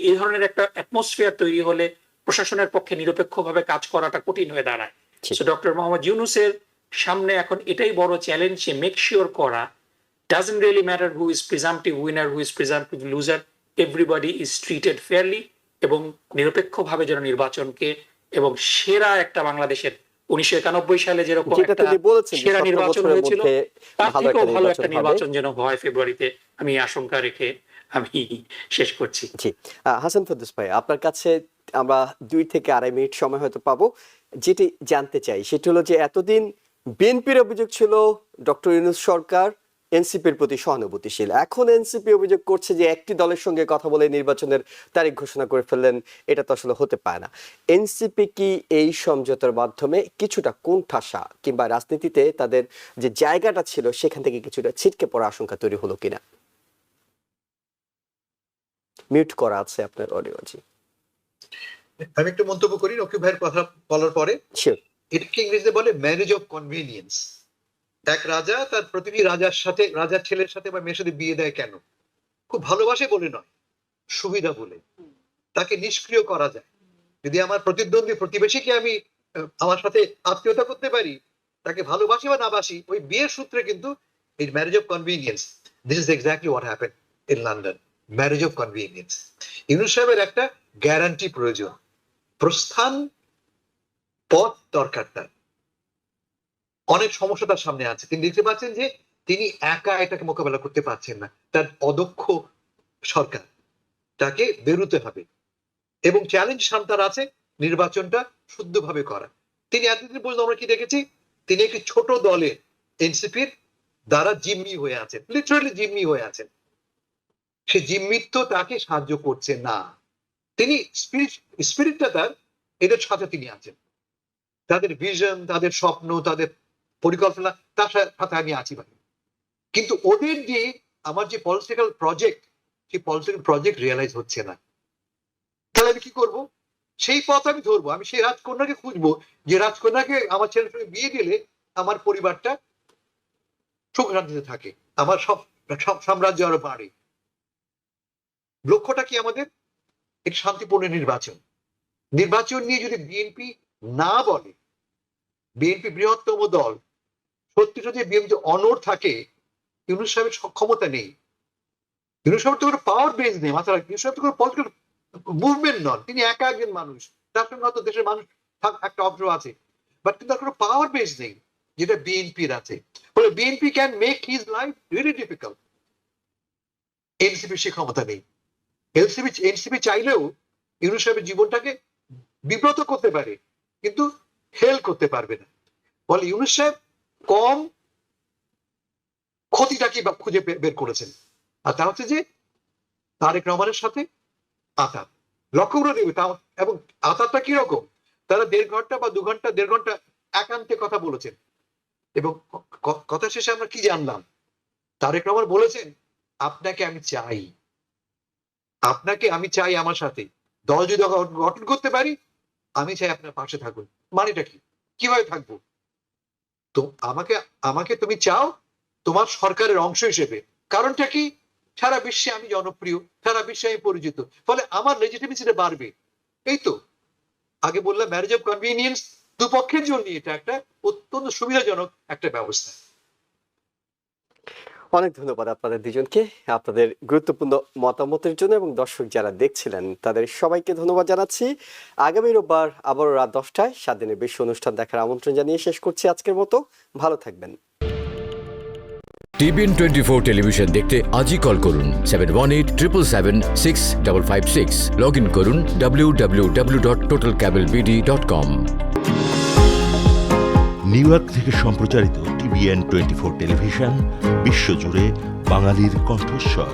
এই ধরনের একটা অ্যাটমসফিয়ার তৈরি হলে প্রশাসনের পক্ষে নিরপেক্ষভাবে কাজ করাটা কঠিন হয়ে দাঁড়ায়। ঠিক। সো ডক্টর মোহাম্মদ ইউনূসের সামনে এখন এটাই বড় চ্যালেঞ্জ, যে মেক শিওর করা doesn't really matter who is presumptive winner, who is presumptive loser, everybody is treated fairly, এবং নিরপেক্ষভাবে যেন নির্বাচনকে এবং সেরা একটা বাংলাদেশের 1991 সালে যেরকম যেটা একটা তিনি বলেছেন যে সেরা 17 নির্বাচন বছরের হয়েছিল, মধ্যে তার ভালো থেকেও একটা ভালো নির্বাচন একটা হবে। নির্বাচন যেন হয় ফেব্রুয়ারিতে, আমি আশঙ্কা রেখে আমি শেষ করছি। জি। হাসান ফেরদৌস ভাই, আপনার কাছে আমরা 2 থেকে 2.5 মিনিট সময় হয়তো পাবো। যেটি জানতে চাই সেটি হলো যে এতদিন বিএনপির অভিযোগ ছিল ডক্টর ইউনূস সরকার এনসিপির প্রতি সহানুভূতিশীল। এখন এনসিপি অভিযোগ করছে যে একটি দলের সঙ্গে কথা বলে নির্বাচনের তারিখ ঘোষণা করে ফেললেন। এটা তো আসলে হতে পারে না। এনসিপি কি এই সমঝোতার মাধ্যমে কিছুটা কোণঠাসা কিংবা রাজনীতিতে তাদের যে জায়গাটা ছিল সেখান থেকে কিছুটা ছিটকে পড়ার আশঙ্কা তৈরি হলো কিনা? মিউট করা আছে আপনার অডিও। জি, আমি একটু মন্তব্য করি রকিব ভাইয়ের কথা বলার পরে। শিওর। এটাকে ইংরেজিতে বলে ম্যারেজ অফ কনভিনিয়েন্স। এক রাজা তার প্রতিটি রাজার ছেলের সাথে বা মেয়ের সাথে বিয়ে দেয় কেন? খুব ভালোবাসে বলে নয়, সুবিধা বলে। তাকে নিষ্ক্রিয় করা যায়। যদি আমার প্রতিদ্বন্দ্বী প্রতিবেশীকে আমি আমার সাথে আত্মীয়তা করতে পারি, তাকে ভালোবাসি বা না বাসি, ওই বিয়ের সূত্রে কিন্তু এই marriage of convenience, this is exactly what happen in London. Marriage of convenience. Yunus সাহেবের একটা গ্যারান্টি প্রয়োজন, প্রস্থান পথ দরকার। তার অনেক সমস্যা তার সামনে আছে। তিনি দেখতে পাচ্ছেন যে তিনি একা এটাকে মোকাবেলা করতে পারছেন না। তার অদক্ষ সরকার, তাকে বেরোতে হবে। এবং চ্যালেঞ্জ তার আছে নির্বাচনটা শুদ্ধভাবে করা। তিনি এতদিন পর্যন্ত আমরা কি দেখেছি, তিনি একটি ছোট দলে এনসিপির দ্বারা জিম্মি হয়ে আছেন, লিটারালি জিম্মি হয়ে আছেন। সে জিম্মিত্ব তাকে সাহায্য করছে না। তিনি স্পিরিটটা তার, এদের সাথে তিনি আছেন। তাদের ভিশন, তাদের স্বপ্ন, তাদের পরিকল্পনা, তার সাথে আমি আছি ভাই। কিন্তু ওদের দিয়ে আমার যে পলিটিক্যাল প্রজেক্ট, সেই পলিটিক্যাল প্রজেক্ট রিয়েলাইজ হচ্ছে না। তাহলে আমি কি করবো? সেই পথ আমি ধরবো। আমি সেই রাজকন্যাকে খুঁজবো যে রাজকন্যাকে আমার ছেলের সঙ্গে বিয়ে দিলে আমার পরিবারটা সুখ শান্তিতে থাকে, আমার সব সাম্রাজ্য আরো বাড়ে। লক্ষ্যটা কি আমাদের? একটি শান্তিপূর্ণ নির্বাচন। নির্বাচন নিয়ে যদি বিএনপি না বলে, বিএনপি বৃহত্তম দল, সত্যি সত্যি বিএনপি অনড় থাকে, ইউনূস সাহেবের সক্ষমতা নেই। ইউনূস সাহেব তো কোনো পাওয়ার বেস নেই মাথায়। ইউনূস সাহেব তো কোনো পলিটিক্যাল মুভমেন্ট নন, তিনি একা একজন মানুষ। তার সঙ্গে হয়তো দেশের মানুষ একটা অংশ আছে, বাট কিন্তু তার কোনো পাওয়ার বেস নেই যেটা বিএনপির আছে। ফলে BNP can make his life really difficult. এনসিপির সে ক্ষমতা নেই। এনসিপি চাইলেও ইউনূস সাহেবের জীবনটাকে বিব্রত করতে পারে, কিন্তু হেল করতে পারবে না। ফলে ইউনূস সাহেব কম ক্ষতিটাকে খুঁজে বের করেছেন। আর তা হচ্ছে যে তারেক রহমানের সাথে আতাত লক্ষ্য করে দেবে। এবং আতাতটা কিরকম? তারা 1.5 ঘন্টা বা 2 ঘন্টা 1.5 ঘন্টা একান্তে কথা বলেছেন। এবং কথা শেষে আমরা কি জানলাম? তারেক রহমান বলেছেন, আপনাকে আমি চাই, আপনাকে আমি চাই আমার সাথে। দল যদি গঠন করতে পারি, আমি চাই আপনার পাশে থাকুন। মানেটা কি? কিভাবে থাকবো? তো আমাকে তুমি চাও তোমার সরকারের অংশ হিসেবে। কারণটা কি? সারা বিশ্বে আমি জনপ্রিয়, সারা বিশ্বে আমি পরিচিত, ফলে আমার লেজিটিমেসিটা বাড়বে। এই তো আগে বললাম ম্যারেজ অফ কনভিনিয়েন্স, দুপক্ষের জন্য এটা একটা অত্যন্ত সুবিধাজনক একটা ব্যবস্থা। অনেক ধন্যবাদ আপনাদের দুজনকে আপনাদের গুরুত্বপূর্ণ মতামতের জন্য, এবং দর্শক যারা দেখছিলেন তাদের সবাইকে ধন্যবাদ জানাচ্ছি। আগামী রোববার আবারও রাত 10টায় 7 দিনের বিশ্ব অনুষ্ঠান দেখার আমন্ত্রণ জানিয়ে শেষ করছি আজকের মতো। ভালো থাকবেন। TBN 24 টেলিভিশন দেখতে আজই কল করুন 7187776556। লগ ইন করুন www.totalcablebd.com। নিউ ইয়র্ক থেকে সম্প্রচারিত TBN 24 টেলিভিশন বিশ্বজুড়ে বাঙালির কণ্ঠস্বর।